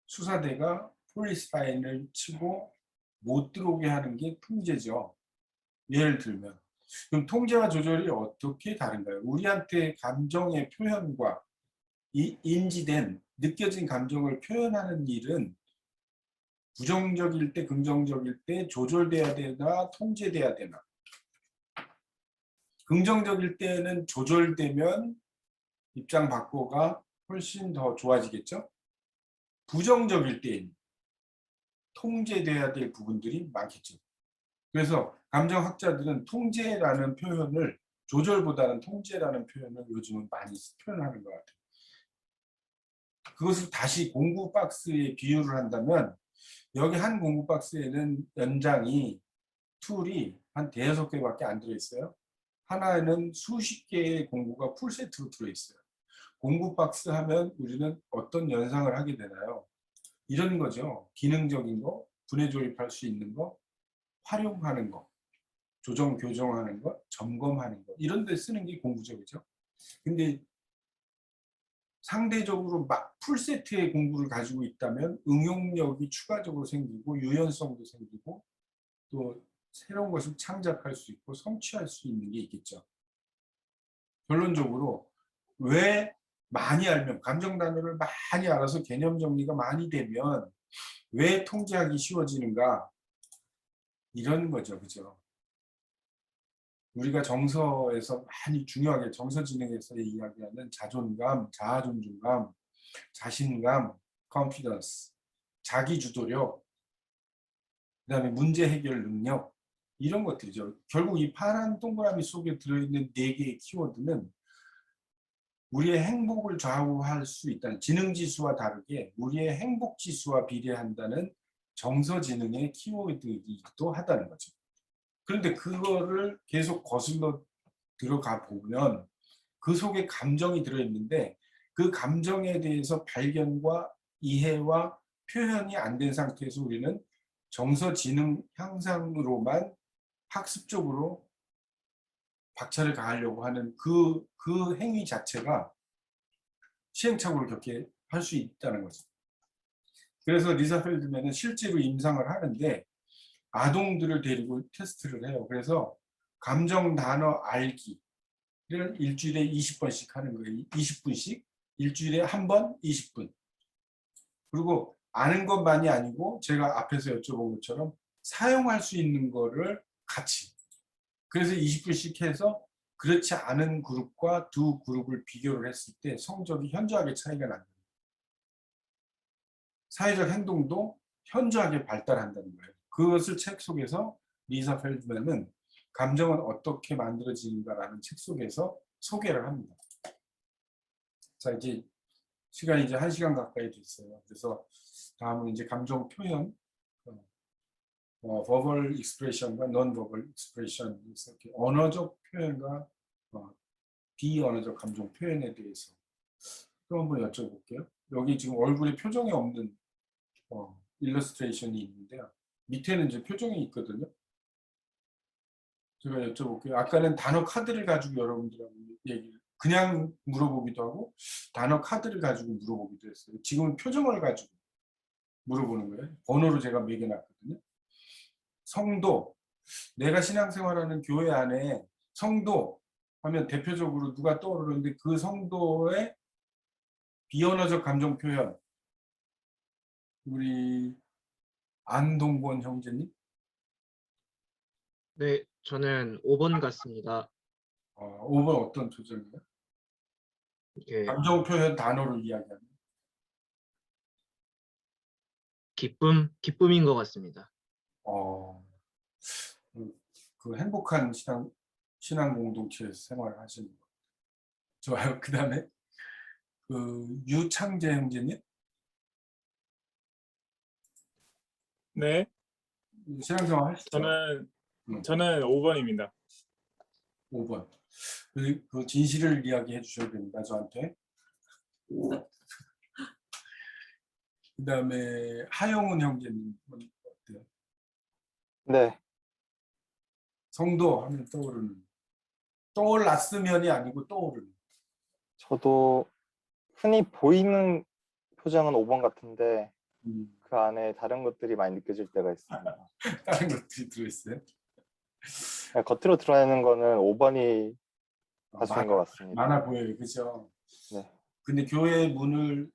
수사대가 폴리스 라인을 치고 못 들어오게 하는 게 통제죠. 예를 들면. 그럼 통제와 조절이 어떻게 다른가요? 우리한테 감정의 표현과 인지된, 느껴진 감정을 표현하는 일은 부정적일 때, 긍정적일 때 조절돼야 되나, 통제돼야 되나? 긍정적일 때는 조절되면 입장 바꿔가 훨씬 더 좋아지겠죠? 부정적일 때는 통제돼야 될 부분들이 많겠죠. 그래서 감정학자들은 통제라는 표현을 조절보다는 통제라는 표현을 요즘은 많이 표현하는 것 같아요. 그것을 다시 공구 박스에 비유를 한다면 여기 한 공구 박스에는 연장이 툴이 한 대여섯 개밖에 안 들어있어요. 하나에는 수십 개의 공구가 풀세트로 들어있어요. 공구 박스 하면 우리는 어떤 연상을 하게 되나요? 이런 거죠. 기능적인 거, 분해 조립할 수 있는 거, 활용하는 거, 조정, 교정하는 거, 점검하는 거 이런 데 쓰는 게 공구죠. 근데 상대적으로 막 풀세트의 공구를 가지고 있다면 응용력이 추가적으로 생기고 유연성도 생기고 또 새로운 것을 창작할 수 있고 성취할 수 있는 게 있겠죠. 결론적으로 왜 많이 알면 감정 단어를 많이 알아서 개념 정리가 많이 되면 왜 통제하기 쉬워지는가 이런 거죠. 그죠? 우리가 정서에서 많이 중요하게 정서지능에서 이야기하는 자존감, 자아존중감, 자신감, confidence, 자기주도력, 그다음에 문제 해결 능력 이런 것들이죠. 결국 이 파란 동그라미 속에 들어있는 4개의 키워드는 우리의 행복을 좌우할 수 있다는 지능지수와 다르게 우리의 행복지수와 비례한다는 정서지능의 키워드이기도 하다는 거죠. 그런데 그거를 계속 거슬러 들어가 보면 그 속에 감정이 들어있는데 그 감정에 대해서 발견과 이해와 표현이 안 된 상태에서 우리는 정서지능 향상으로만 학습적으로 박차를 가하려고 하는 그 행위 자체가 시행착오를 겪게 할 수 있다는 거죠. 그래서 리사 펠드맨은 실제로 임상을 하는데 아동들을 데리고 테스트를 해요. 그래서 감정 단어 알기를 일주일에 20번씩 하는 거예요. 20분씩 일주일에 한 번 20분. 그리고 아는 것만이 아니고 제가 앞에서 여쭤본 것처럼 사용할 수 있는 거를 같이. 그래서 20분씩 해서 그렇지 않은 그룹과 두 그룹을 비교를 했을 때 성적이 현저하게 차이가 납니다. 사회적 행동도 현저하게 발달한다는 거예요. 그것을 책 속에서 리사 펠드맨은 감정은 어떻게 만들어지는가라는 책 속에서 소개를 합니다. 자, 이제 시간이 이제 1시간 가까이 됐어요. 그래서 다음은 이제 감정 표현, verbal expression과 non-verbal expression, 이렇게 언어적 표현과 비언어적 감정 표현에 대해서 또 한번 여쭤볼게요. 여기 지금 얼굴에 표정이 없는 일러스트레이션이 있는데요. 밑에는 이제 표정이 있거든요. 제가 여쭤볼게요. 아까는 단어 카드를 가지고 여러분들하고 얘기를 그냥 물어보기도 하고 단어 카드를 가지고 물어보기도 했어요. 지금은 표정을 가지고 물어보는 거예요. 번호로 제가 매겨놨거든요. 성도, 내가 신앙생활하는 교회 안에 성도 하면 대표적으로 누가 떠오르는데 그 성도의 비언어적 감정 표현, 우리 안동권 형제님? 네, 저는 5번 같습니다. 5번 어떤 표정이에요? 이게 감정 표현 단어로 이야기하는. 기쁨인 것 같습니다. 그 행복한 신앙 공동체에서 생활을 하시는 거. 좋아요. 그 다음에 그 유창재 형제님? 네, 신앙생활 하시죠? 저는 5번입니다. 5번. 그 진실을 이야기해 주셔야 됩니다. 저한테. 그 다음에 하영훈 형제님 어때요? 네, 성도 하면 떠올랐으면이 아니고 떠오르는. 저도 흔히 보이는 표정은 5번 같은데 그 안에 다른 것들이 많이 느껴질 때가 있습니다. 다른 것들이 들어있어요? 겉으로 드러내는 거는 5번이 가수인 것 같습니다. 많아 보여요. 그죠? 네. 근데 교회 문을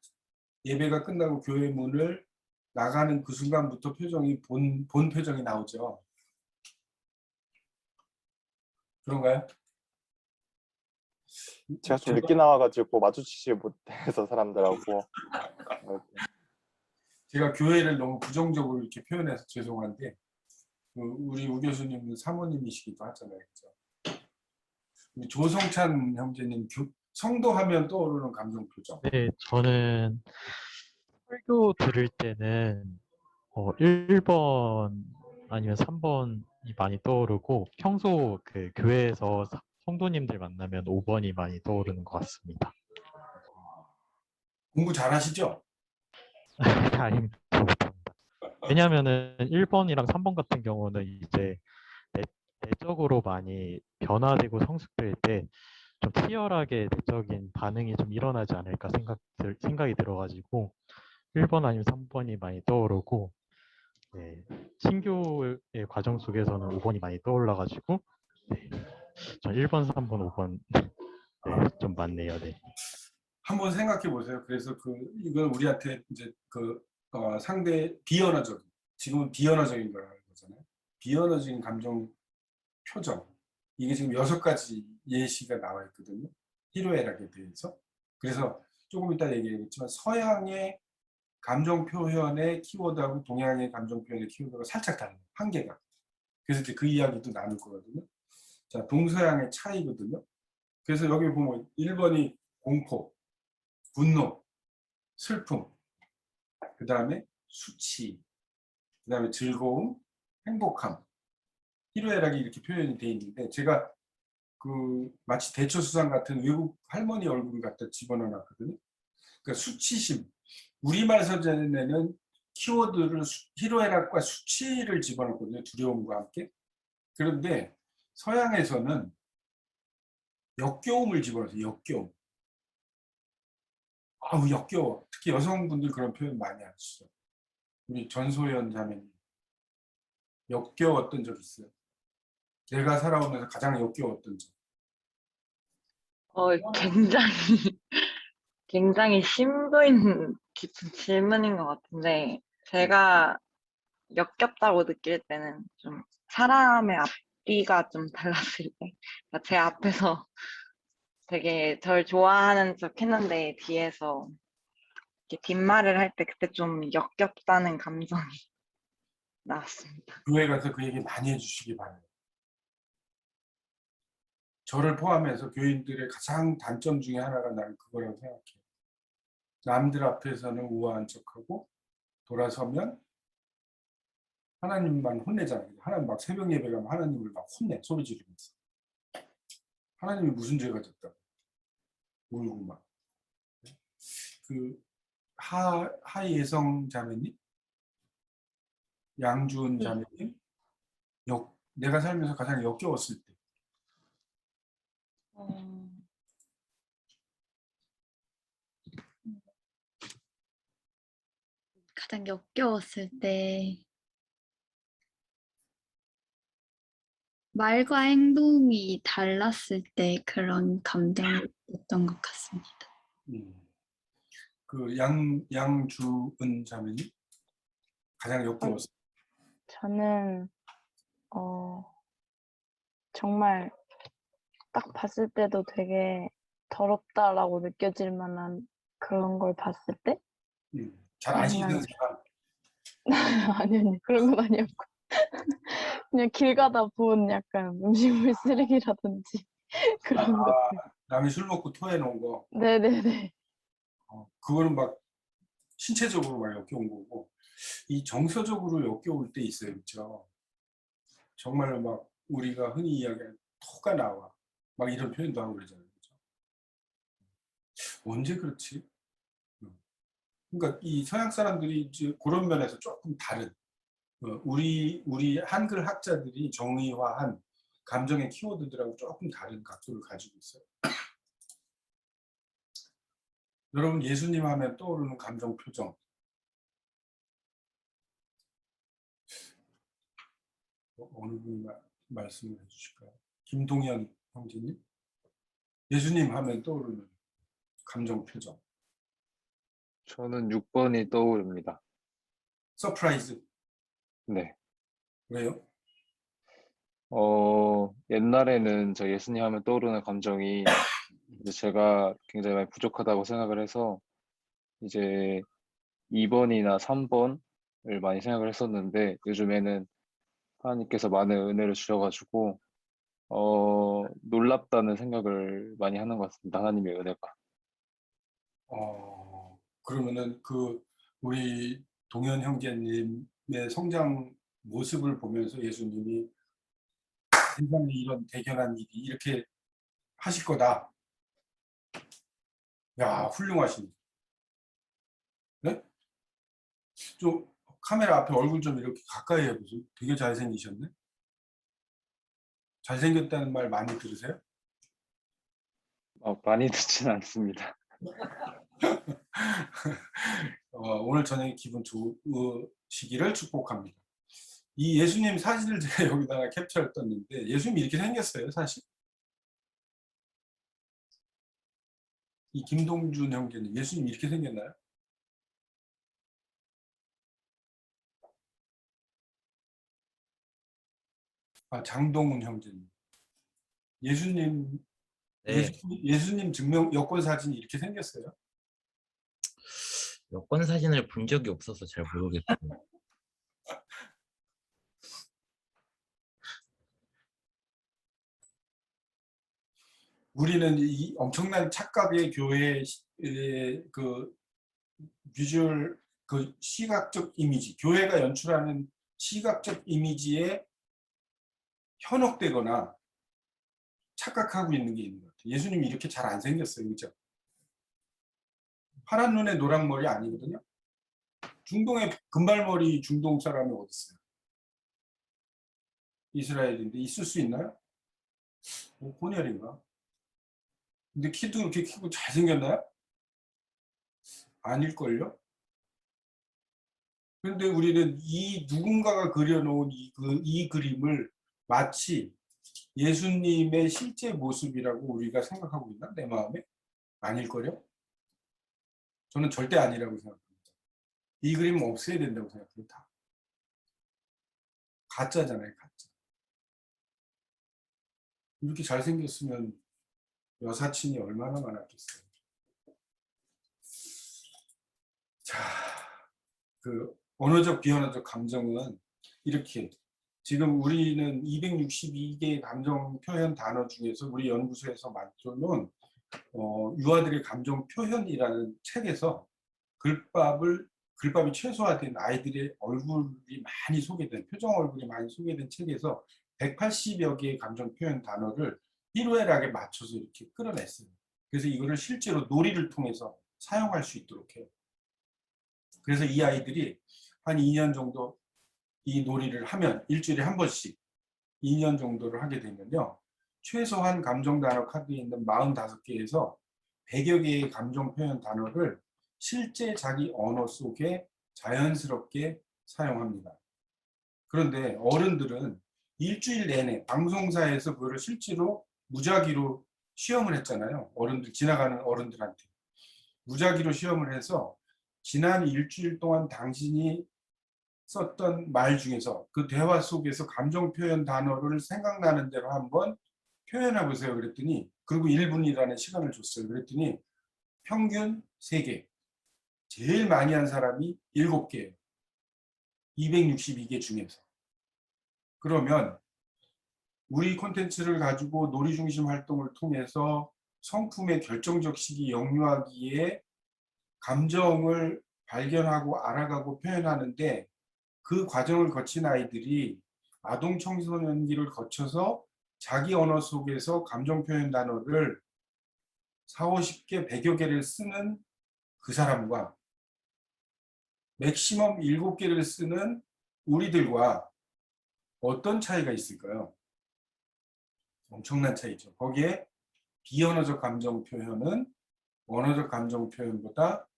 예배가 끝나고 교회 문을 나가는 그 순간부터 표정이 본 표정이 나오죠. 그런가요? 제가 좀 늦게 나와가지고 마주치지 못해서 사람들하고 제가 교회를 너무 부정적으로 이렇게 표현해서 죄송한데 우리 우 교수님은 사모님이시기도 하잖아요. 그죠? 우리 조성찬 형제님 성도하면 떠오르는 감정 표정. 네, 저는 설교 들을 때는 1번 아니면 3번이 많이 떠오르고 평소 그 교회에서 성도님들 만나면 5번이 많이 떠오르는 것 같습니다. 공부 잘하시죠? 아닙니다. 못합니다. 왜냐하면은 1번이랑 3번 같은 경우는 이제 내적으로 많이 변화되고 성숙될 때 좀 치열하게 내적인 반응이 좀 일어나지 않을까 생각이 들어가지고 1번 아니면 3번이 많이 떠오르고, 네, 신교의 과정 속에서는 5번이 많이 떠올라가지고, 네, 전 1번, 3번, 5번 네, 좀 많네요. 네. 한번 생각해 보세요. 그래서 이건 우리한테 이제 상대 비언어적인, 지금은 비언어적인 걸 하는 거잖아요. 비언어적인 감정 표정. 이게 지금 6가지 예시가 나와 있거든요. 희로애락에 대해서. 그래서 조금 이따 얘기했지만 서양의 감정 표현의 키워드하고 동양의 감정 표현의 키워드가 살짝 달라요. 한계가. 그래서 이제 그 이야기도 나눌 거거든요. 자, 동서양의 차이거든요. 그래서 여기 보면 1번이 공포, 분노, 슬픔, 그 다음에 수치, 그 다음에 즐거움, 행복함, 희로애락이 이렇게 표현이 되어 있는데, 제가 마치 대처수상 같은 외국 할머니 얼굴 갖다 집어넣어 놨거든요. 그러니까 수치심, 우리말 서전에는 키워드를 희로애락과 수치를 집어넣거든요. 두려움과 함께. 그런데 서양에서는 역겨움을 집어넣어서 역겨움. 아우, 역겨워. 특히 여성분들 그런 표현 많이 하시죠. 우리 전소연 자매님. 역겨웠던 적 있어요? 내가 살아오면서 가장 역겨웠던 적. 굉장히 굉장히 심도 있는 깊은 질문인 것 같은데, 제가 역겹다고 느낄 때는 좀 사람의 앞뒤가 좀 달랐을 때, 그러니까 제 앞에서 되게 절 좋아하는 척 했는데 뒤에서 이렇게 뒷말을 할 때 그때 좀 역겹다는 감정이 나왔습니다. 교회 가서 그 얘기 많이 해주시기 바라요. 저를 포함해서 교인들의 가장 단점 중에 하나가 나는 그거라고 생각해요. 남들 앞에서는 우아한 척하고 돌아서면 하나님만 혼내잖아요. 하나님 막 새벽 예배 가면 하나님을 막 혼내, 소리 지르면서. 하나님이 무슨 죄가 졌다고. 울고 막. 하예성 자매님, 양주은 자매님, 내가 살면서 가장 역겨웠을 때. 가장 역겨웠을 때 말과 행동이 달랐을 때 그런 감정을 느꼈던 것 같습니다. 양주은 자매님, 가장 역겨웠을 때. 저는 정말 딱 봤을 때도 되게 더럽다라고 느껴질 만한 그런 걸 봤을 때? 잘 안 씻는 사람. 아니요, 그런 건 아니었고. 그냥 길 가다 본 약간 음식물 쓰레기라든지 그런 거. 남이 술 먹고 토해놓은 거. 네네네. 그거는 막 신체적으로 막 역겨운 거고, 이 정서적으로 역겨울 때 있어요. 그렇죠? 정말로 막 우리가 흔히 이야기하는 토가 나와. 막 이런 표현도 하고 그러잖아요. 그렇죠? 언제 그렇지? 그러니까 이 서양 사람들이 이제 그런 면에서 조금 다른, 우리 한글 학자들이 정의화한 감정의 키워드들하고 조금 다른 각도를 가지고 있어요. 여러분, 예수님 하면 떠오르는 감정 표정. 어느 분이 말씀을 해주실까요? 김동현 형제님? 예수님 하면 떠오르는 감정 표정. 저는 6번이 떠오릅니다. 서프라이즈. 네. 왜요? 옛날에는 저 예수님 하면 떠오르는 감정이 이제 제가 굉장히 많이 부족하다고 생각을 해서 이제 2번이나 3번을 많이 생각을 했었는데, 요즘에는 하나님께서 많은 은혜를 주셔가지고 놀랍다는 생각을 많이 하는 것 같습니다. 하나님의 은혜가. 그러면은 우리 동현 형제님의 성장 모습을 보면서 예수님이 세상에 이런 대견한 일이 이렇게 하실 거다. 야, 훌륭하십니다. 네? 좀 카메라 앞에 얼굴 좀 이렇게 가까이 해보세요. 되게 잘생기셨네. 잘생겼다는 말 많이 들으세요? 많이 듣지는 않습니다. 오늘 저녁에 기분 좋으시기를 축복합니다. 이 예수님 사진을 제가 여기다가 캡처를 떴는데 예수님이 이렇게 생겼어요, 사실. 이 김동준 형제님, 예수님 이렇게 생겼나요? 장동훈 형제님. 예수님 증명 여권 사진이 이렇게 생겼어요? 여권 사진을 본 적이 없어서 잘 모르겠어요. 우리는 이 엄청난 착각의 교회의 비주얼, 시각적 이미지, 교회가 연출하는 시각적 이미지에 현혹되거나 착각하고 있는 게 있는 것 같아요. 예수님이 이렇게 잘 안 생겼어요, 그죠? 파란 눈에 노란 머리 아니거든요. 중동에 금발머리 중동 사람이 어디 있어요? 이스라엘인데 있을 수 있나요? 혼혈인가? 근데 키도 그렇게 크고 잘생겼나요? 아닐걸요? 그런데 우리는 이 누군가가 그려놓은 이 그림을 마치 예수님의 실제 모습이라고 우리가 생각하고 있나? 내 마음에? 아닐걸요? 저는 절대 아니라고 생각합니다. 이 그림은 없애야 된다고 생각해요. 다. 가짜잖아요, 가짜. 이렇게 잘생겼으면 여사친이 얼마나 많았겠어요. 자, 언어적 비언어적 감정은 이렇게 지금 우리는 262개의 감정 표현 단어 중에서 우리 연구소에서 만들어놓은 유아들의 감정 표현이라는 책에서 글밥이 최소화된 아이들의 얼굴이 많이 소개된, 표정 얼굴이 많이 소개된 책에서 180여 개의 감정 표현 단어를 일회락에 맞춰서 이렇게 끌어냈어요. 그래서 이거를 실제로 놀이를 통해서 사용할 수 있도록 해요. 그래서 이 아이들이 한 2년 정도 이 놀이를 하면 일주일에 한 번씩 2년 정도를 하게 되면요. 최소한 감정 단어 카드에 있는 45개에서 100여 개의 감정 표현 단어를 실제 자기 언어 속에 자연스럽게 사용합니다. 그런데 어른들은 일주일 내내 방송사에서 그거를 실제로 무작위로 시험을 했잖아요. 지나가는 어른들한테. 무작위로 시험을 해서 지난 일주일 동안 당신이 썼던 말 중에서 그 대화 속에서 감정 표현 단어를 생각나는 대로 한번 표현해 보세요. 그랬더니, 그리고 1분이라는 시간을 줬어요. 그랬더니 평균 3개. 제일 많이 한 사람이 7개예요. 262개 중에서. 그러면 우리 콘텐츠를 가지고 놀이 중심 활동을 통해서 성품의 결정적 시기 영유아기에 감정을 발견하고 알아가고 표현하는데 그 과정을 거친 아이들이 아동 청소년기를 거쳐서 자기 언어 속에서 감정 표현 단어를 40, 50개, 100여 개를 쓰는 그 사람과 맥시멈 7개를 쓰는 우리들과 어떤 차이가 있을까요? 엄청난 차이죠. 거기에 비언어적 감정 표현은 언어적 감정 표현보다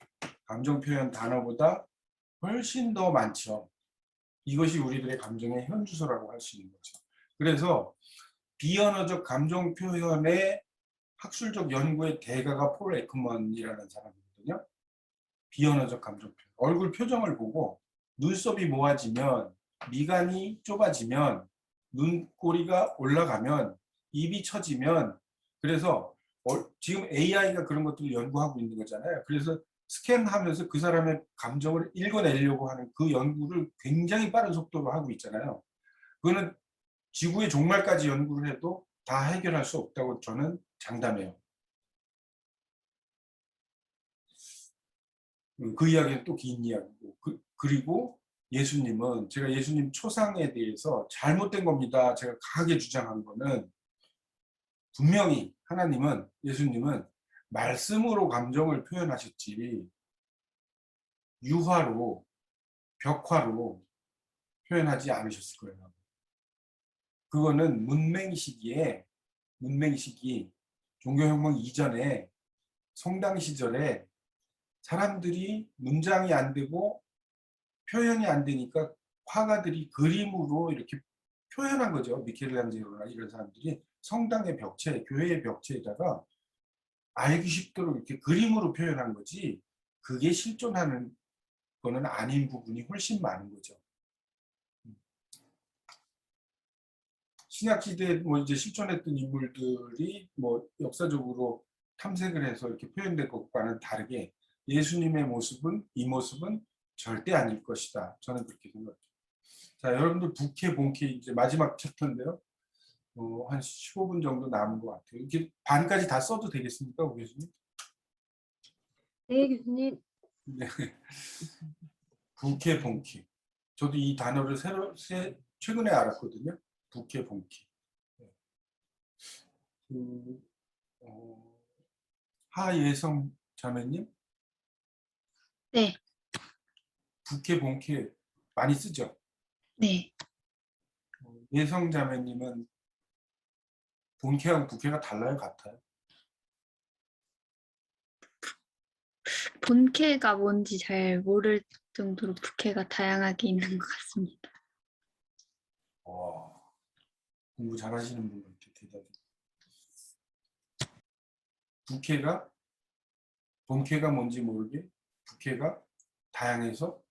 감정 표현 단어보다 훨씬 더 많죠. 이것이 우리들의 감정의 현주소라고 할 수 있는 거죠. 그래서 비언어적 감정 표현의 학술적 연구의 대가가 폴 에크먼이라는 사람이거든요. 비언어적 감정 표현. 얼굴 표정을 보고 눈썹이 모아지면, 미간이 좁아지면, 눈꼬리가 올라가면, 입이 처지면, 그래서 지금 AI가 그런 것들을 연구하고 있는 거잖아요. 그래서 스캔하면서 그 사람의 감정을 읽어내려고 하는 그 연구를 굉장히 빠른 속도로 하고 있잖아요. 그거는 지구의 종말까지 연구를 해도 다 해결할 수 없다고 저는 장담해요. 그 이야기는 또 긴 이야기고 그리고 예수님은 제가 예수님 초상에 대해서 잘못된 겁니다. 제가 강하게 주장한 거는 분명히 하나님은 예수님은 말씀으로 감정을 표현하셨지 유화로 벽화로 표현하지 않으셨을 거예요. 그거는 문맹 시기에 종교혁명 이전에 성당 시절에 사람들이 문장이 안 되고 표현이 안 되니까 화가들이 그림으로 이렇게 표현한 거죠. 미켈란젤로나 이런 사람들이 성당의 벽체, 교회의 벽체에다가 알기 쉽도록 이렇게 그림으로 표현한 거지 그게 실존하는 거는 아닌 부분이 훨씬 많은 거죠. 신약 시대에 뭐 이제 실존했던 인물들이 뭐 역사적으로 탐색을 해서 이렇게 표현된 것과는 다르게 예수님의 모습은 이 모습은 절대 아닐 것이다. 저는 그렇게 생각해요. 자, 여러분들 부캐, 본캐 이제 마지막 챕터인데요. 한 15분 정도 남은 것 같아요. 이렇게 반까지 다 써도 되겠습니까, 오 교수님? 네, 교수님. 네. 부캐, 본캐. 저도 이 단어를 최근에 알았거든요. 부캐, 본캐. 하예성 자매님? 네. 부캐, 본캐 많이 쓰죠? 네. 예성 자매님은 본캐하고 부캐가 달라요, 같아요? 본캐가 뭔지 잘 모를 정도로 부캐가 다양하게 있는 것 같습니다. 공부 잘하시는 분 같아요, 대답이. 본캐가 뭔지 모르게 부캐가 다양해서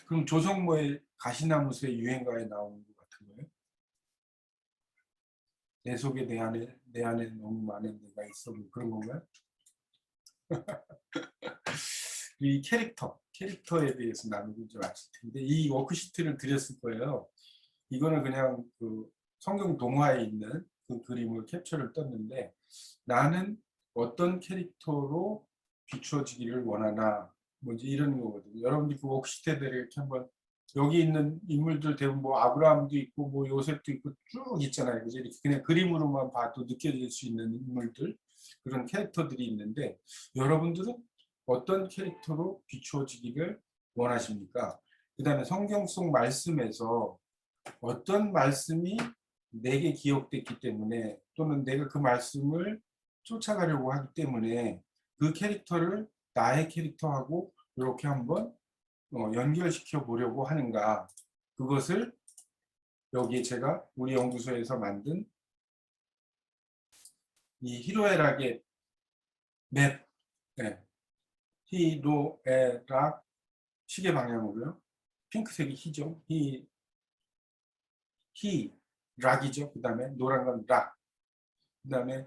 그럼 조성모의 가시나무새 유행가에 나오는 것 같은 거예요? 내 속에 내 안에 너무 많은 데가 있어 뭐 그런 건가요? 이 캐릭터에 대해서 나누고 좀 아실 텐데 이 워크시트를 드렸을 거예요. 이거는 그냥 그 성경 동화에 있는 그 그림을 캡처를 떴는데 나는 어떤 캐릭터로 비추어지기를 원하나 뭐 이제 이런 거거든요. 여러분들 그 워크시트에 이렇게 한번 여기 있는 인물들 대부분 뭐 아브라함도 있고 뭐 요셉도 있고 쭉 있잖아요. 그죠? 이렇게 그냥 그림으로만 봐도 느껴질 수 있는 인물들 그런 캐릭터들이 있는데 여러분들은 어떤 캐릭터로 비추어지기를 원하십니까? 그 다음에 성경 속 말씀에서 어떤 말씀이 내게 기억됐기 때문에 또는 내가 그 말씀을 쫓아가려고 하기 때문에 그 캐릭터를 나의 캐릭터하고 이렇게 한번 연결시켜 보려고 하는가 그것을 여기에 제가 우리 연구소에서 만든 이 희로애락의 맵 희로애락 시계 방향으로요 핑크색이 희죠 락이죠 그 다음에 노란 건 락 그 다음에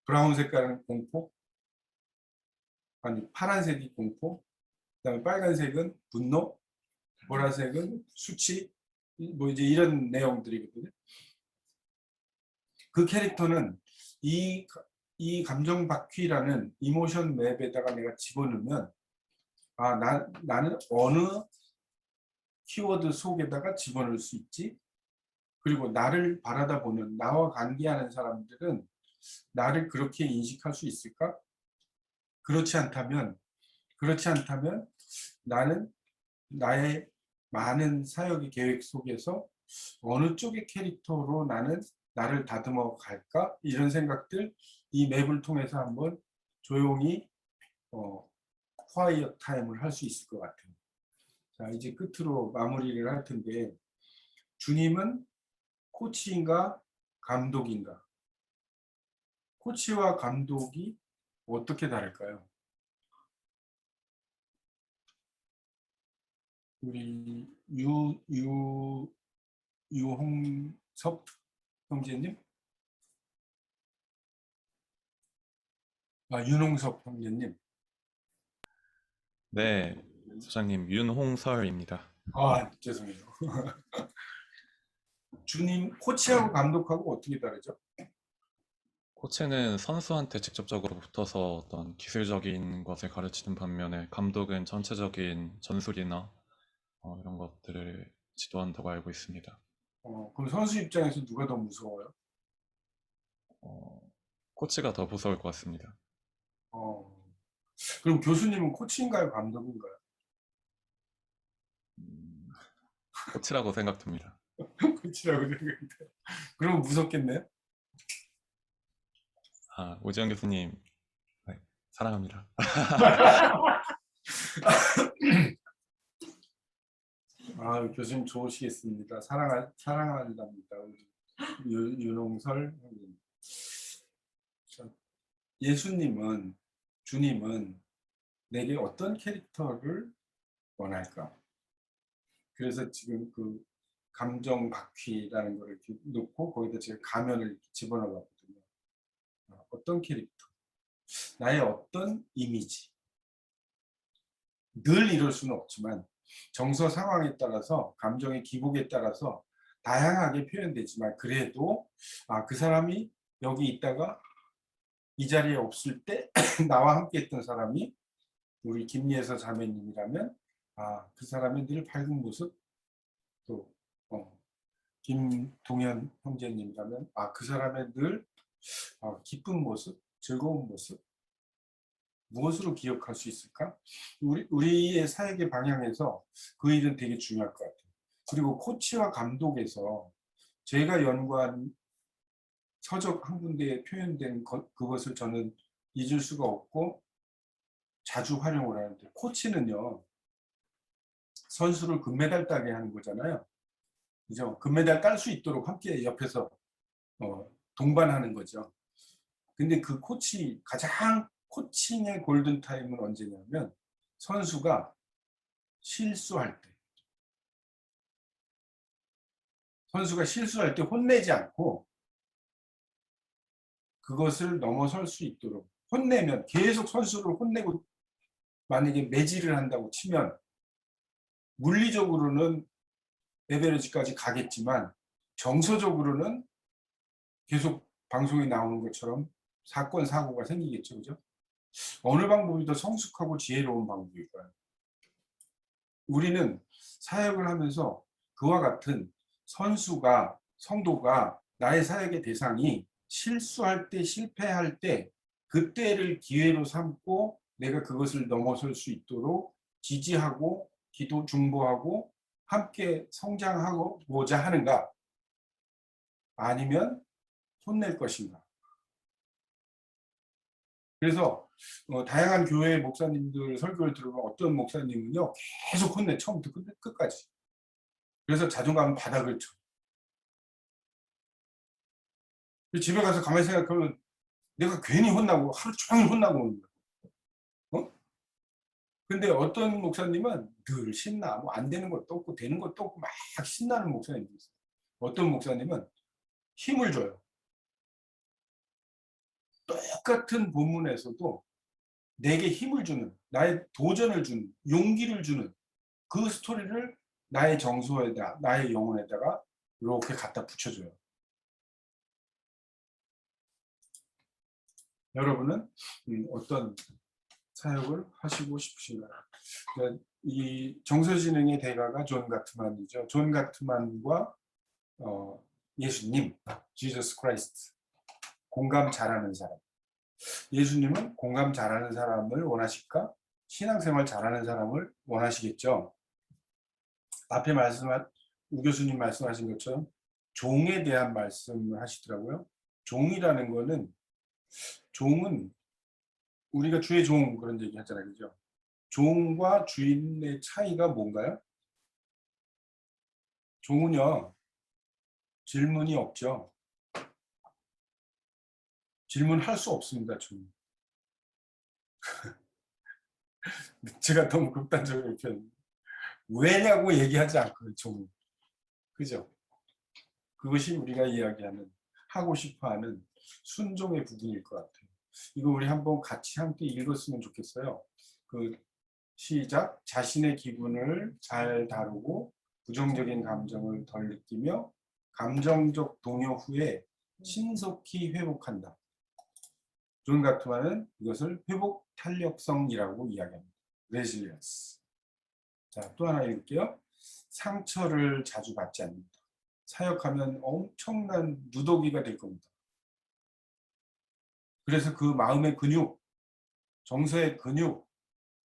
브라운 색깔은 공포 아니 파란색이 공포 그 다음에 빨간색은 분노 보라색은 수치 뭐 이제 이런 내용들이거든요. 그 캐릭터는 이 감정 바퀴라는 이모션 맵에다가 내가 집어넣으면 나는 어느 키워드 속에다가 집어넣을 수 있지 그리고 나를 바라다 보는 나와 관계하는 사람들은 나를 그렇게 인식할 수 있을까? 그렇지 않다면 나는 나의 많은 사역의 계획 속에서 어느 쪽의 캐릭터로 나를 다듬어 갈까? 이런 생각들 이 맵을 통해서 한번 조용히 quiet 타임을 할 수 있을 것 같아요. 자, 이제 끝으로 마무리를 할 텐데 주님은 코치인가 감독인가? 코치와 감독이 어떻게 다를까요? 우리 유홍섭 형제님? 윤홍섭 형제님. 네, 소장님 윤홍설입니다. 죄송해요. 주님, 코치하고 감독하고 어떻게 다르죠? 코치는 선수한테 직접적으로 붙어서 어떤 기술적인 것을 가르치는 반면에 감독은 전체적인 전술이나 이런 것들을 지도한다고 알고 있습니다. 그럼 선수 입장에서 누가 더 무서워요? 코치가 더 무서울 것 같습니다. 그럼 교수님은 코치인가요? 감독인가요? 코치라고 생각됩니다. 코치라고 생각합니다. 그럼 무섭겠네요? 오지영 교수님, 네, 사랑합니다. 교수님 좋으시겠습니다. 사랑한답니다. 윤홍설 형님. 예수님은, 주님은 내게 어떤 캐릭터를 원할까? 그래서 지금 그 감정 바퀴라는 걸 이렇게 놓고 거기다 제가 가면을 이렇게 집어넣었거든요. 어떤 캐릭터? 나의 어떤 이미지? 늘 이럴 수는 없지만 정서 상황에 따라서 감정의 기복에 따라서 다양하게 표현되지만 그래도 그 사람이 여기 있다가 이 자리에 없을 때 나와 함께 했던 사람이 우리 김예서 자매님이라면 그 사람의 늘 밝은 모습, 또 김동현 형제님이라면 그 사람의 늘 기쁜 모습, 즐거운 모습, 무엇으로 기억할 수 있을까? 우리의 사역의 방향에서 그 일은 되게 중요할 것 같아요. 그리고 코치와 감독에서 제가 연구한 서적 한 군데에 표현된 그것을 저는 잊을 수가 없고 자주 활용을 하는데, 코치는요 선수를 금메달 따게 하는 거잖아요. 그죠? 금메달 딸 수 있도록 함께 옆에서 동반하는 거죠. 근데 그 가장 코칭의 골든타임은 언제냐면 선수가 실수할 때. 선수가 실수할 때 혼내지 않고 그것을 넘어설 수 있도록, 혼내면 계속 선수를 혼내고 만약에 매질을 한다고 치면 물리적으로는 에베레지까지 가겠지만 정서적으로는 계속 방송에 나오는 것처럼 사건, 사고가 생기겠죠. 그죠? 어느 방법이 더 성숙하고 지혜로운 방법일까요? 우리는 사역을 하면서 그와 같은 선수가, 성도가, 나의 사역의 대상이 실수할 때, 실패할 때 그때를 기회로 삼고 내가 그것을 넘어설 수 있도록 지지하고 기도 중보하고 함께 성장하고자 하는가? 아니면 혼낼 것인가? 그래서 다양한 교회 목사님들 설교를 들어보면 어떤 목사님은요 계속 혼내, 처음부터 끝까지. 그래서 자존감은 바닥을 쳐. 집에 가서 가만히 생각하면 내가 괜히 혼나고 하루 종일 혼나고 오는 거야. 근데 어떤 목사님은 늘 신나, 뭐 안 되는 것도 없고 되는 것도 없고 막 신나는 목사님도 있어요. 어떤 목사님은 힘을 줘요. 똑같은 본문에서도 내게 힘을 주는, 나의 도전을 주는, 용기를 주는 그 스토리를 나의 정서에다, 나의 영혼에다가 이렇게 갖다 붙여줘요. 여러분은 어떤 사역을 하시고 싶으신가요? 이 정서지능의 대가가 존 가트만이죠. 존 가트만과 예수님, 지저스 크라이스트, 공감 잘하는 사람. 예수님은 공감 잘하는 사람을 원하실까? 신앙생활 잘하는 사람을 원하시겠죠. 앞에 우 교수님 말씀하신 것처럼 종에 대한 말씀을 하시더라고요. 종이라는 거는, 종은 우리가 주의 종 그런 얘기 하잖아요. 그죠? 종과 주인의 차이가 뭔가요? 종은요, 질문이 없죠. 질문할 수 없습니다. 종. 제가 너무 극단적으로 표현. 왜냐고 얘기하지 않고요. 종은. 그죠? 그것이 우리가 이야기하는, 하고 싶어하는 순종의 부분일 것 같아요. 이거 우리 한번 같이 함께 읽었으면 좋겠어요. 시작. 자신의 기분을 잘 다루고 부정적인 감정을 덜 느끼며 감정적 동요 후에 신속히 회복한다. 존 가트만은 이것을 회복 탄력성이라고 이야기합니다. resilience. 자, 또 하나 읽을게요. 상처를 자주 받지 않는다. 사역하면 엄청난 누더기가 될 겁니다. 그래서 그 마음의 근육, 정서의 근육,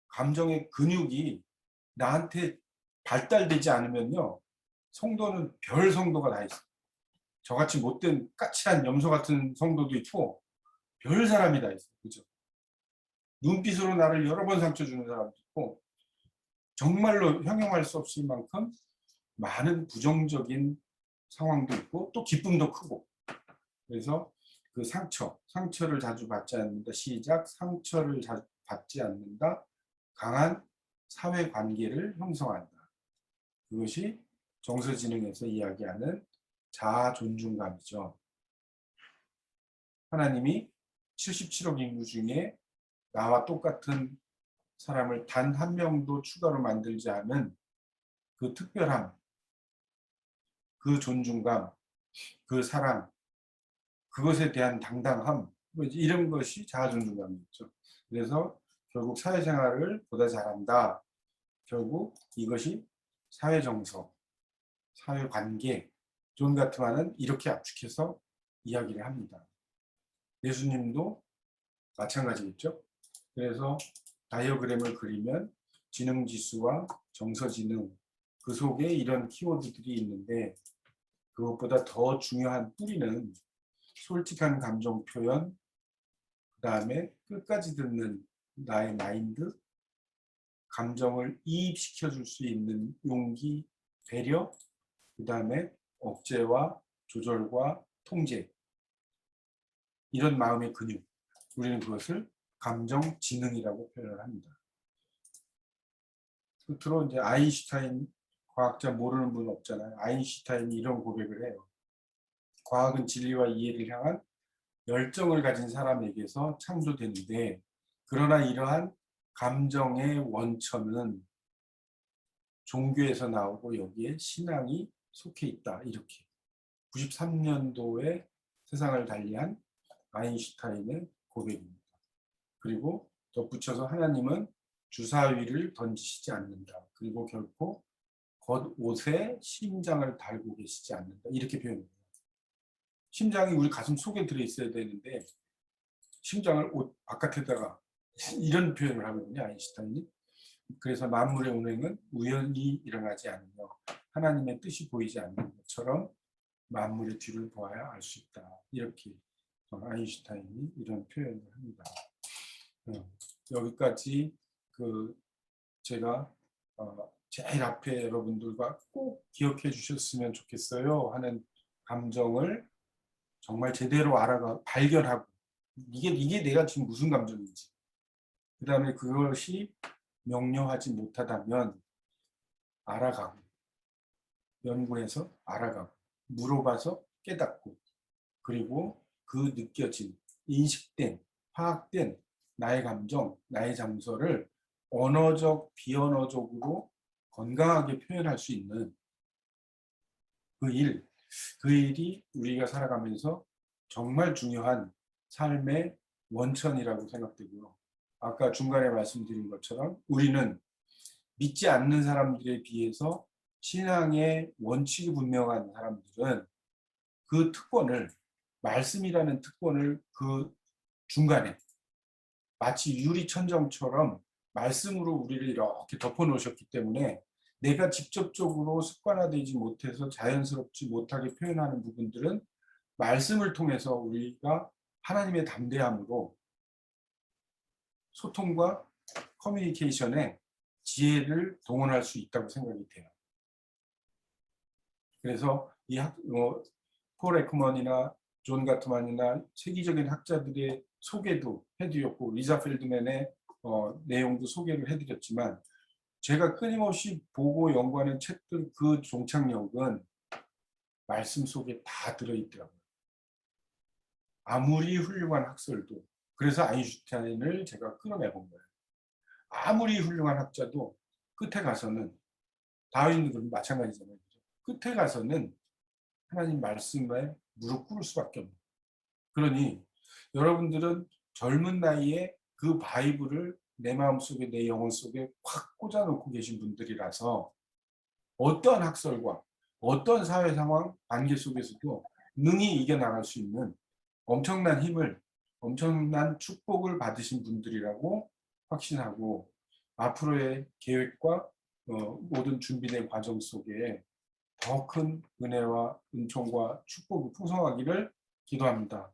감정의 근육이 나한테 발달되지 않으면요, 성도는 별 성도가 다 있어요. 저같이 못된 까칠한 염소 같은 성도도 있고 별 사람이 다 있어요. 그죠? 눈빛으로 나를 여러 번 상처 주는 사람도 있고 정말로 형용할 수 없을 만큼 많은 부정적인 상황도 있고 또 기쁨도 크고. 그래서 그 상처를 자주 받지 않는다. 시작. 상처를 자주 받지 않는다. 강한 사회관계를 형성한다. 그것이 정서지능에서 이야기하는 자아 존중감이죠. 하나님이 77억 인구 중에 나와 똑같은 사람을 단 한 명도 추가로 만들지 않은 그 특별함, 그 존중감, 그 사랑, 그것에 대한 당당함, 이런 것이 자아 존중감이죠. 그래서 결국 사회생활을 보다 잘한다. 결국 이것이 사회정서, 사회관계, 존 가트만은 이렇게 압축해서 이야기를 합니다. 예수님도 마찬가지겠죠. 그래서 다이어그램을 그리면 지능지수와 정서지능, 그 속에 이런 키워드들이 있는데 그것보다 더 중요한 뿌리는 솔직한 감정 표현, 그 다음에 끝까지 듣는 나의 마인드, 감정을 이입시켜 줄 수 있는 용기, 배려, 그 다음에 억제와 조절과 통제, 이런 마음의 근육, 우리는 그것을 감정지능이라고 표현을 합니다. 끝으로 이제 아인슈타인 과학자 모르는 분 없잖아요. 아인슈타인이 이런 고백을 해요. 과학은 진리와 이해를 향한 열정을 가진 사람에게서 창조되는데 그러나 이러한 감정의 원천은 종교에서 나오고 여기에 신앙이 속해 있다. 이렇게 93년도에 세상을 달리한 아인슈타인의 고백입니다. 그리고 덧붙여서 하나님은 주사위를 던지시지 않는다. 그리고 결코 겉옷에 심장을 달고 계시지 않는다. 이렇게 표현합니다. 심장이 우리 가슴 속에 들어있어야 되는데 심장을 옷 바깥에다가 이런 표현을 하거든요. 아인슈타인이. 그래서 만물의 운행은 우연히 일어나지 않으며 하나님의 뜻이 보이지 않는 것처럼 만물의 뒤를 보아야 알 수 있다. 이렇게 아인슈타인이 이런 표현을 합니다. 여기까지 제가 제일 앞에 여러분들과 꼭 기억해 주셨으면 좋겠어요 하는 감정을 정말 제대로 발견하고 이게 내가 지금 무슨 감정인지, 그 다음에 그것이 명료하지 못하다면 알아가고, 연구해서 알아가고, 물어봐서 깨닫고, 그리고 그 느껴진, 인식된, 파악된 나의 감정, 나의 정서를 언어적, 비언어적으로 건강하게 표현할 수 있는 그 일이 우리가 살아가면서 정말 중요한 삶의 원천이라고 생각되고요. 아까 중간에 말씀드린 것처럼 우리는 믿지 않는 사람들에 비해서 신앙의 원칙이 분명한 사람들은 그 특권을, 말씀이라는 특권을 그 중간에 마치 유리천정처럼 말씀으로 우리를 이렇게 덮어놓으셨기 때문에 내가 직접적으로 습관화되지 못해서 자연스럽지 못하게 표현하는 부분들은 말씀을 통해서 우리가 하나님의 담대함으로 소통과 커뮤니케이션에 지혜를 동원할 수 있다고 생각이 돼요. 그래서 폴 에크먼이나 존 가트만이나 세계적인 학자들의 소개도 해드렸고 리자 펠드맨의 내용도 소개를 해드렸지만 제가 끊임없이 보고 연구하는 책들 그 종착역은 말씀 속에 다 들어있더라고요. 아무리 훌륭한 학설도, 그래서 아인슈타인을 제가 끌어내본 거예요. 아무리 훌륭한 학자도 끝에 가서는, 다윈도 마찬가지잖아요. 끝에 가서는 하나님 말씀에 무릎 꿇을 수밖에 없는. 그러니 여러분들은 젊은 나이에 그 바이블을 내 마음속에 내 영혼 속에 확 꽂아놓고 계신 분들이라서 어떠한 학설과 어떤 사회 상황, 관계 속에서도 능히 이겨나갈 수 있는 엄청난 힘을, 엄청난 축복을 받으신 분들이라고 확신하고 앞으로의 계획과 모든 준비된 과정 속에 더 큰 은혜와 은총과 축복이 풍성하기를 기도합니다.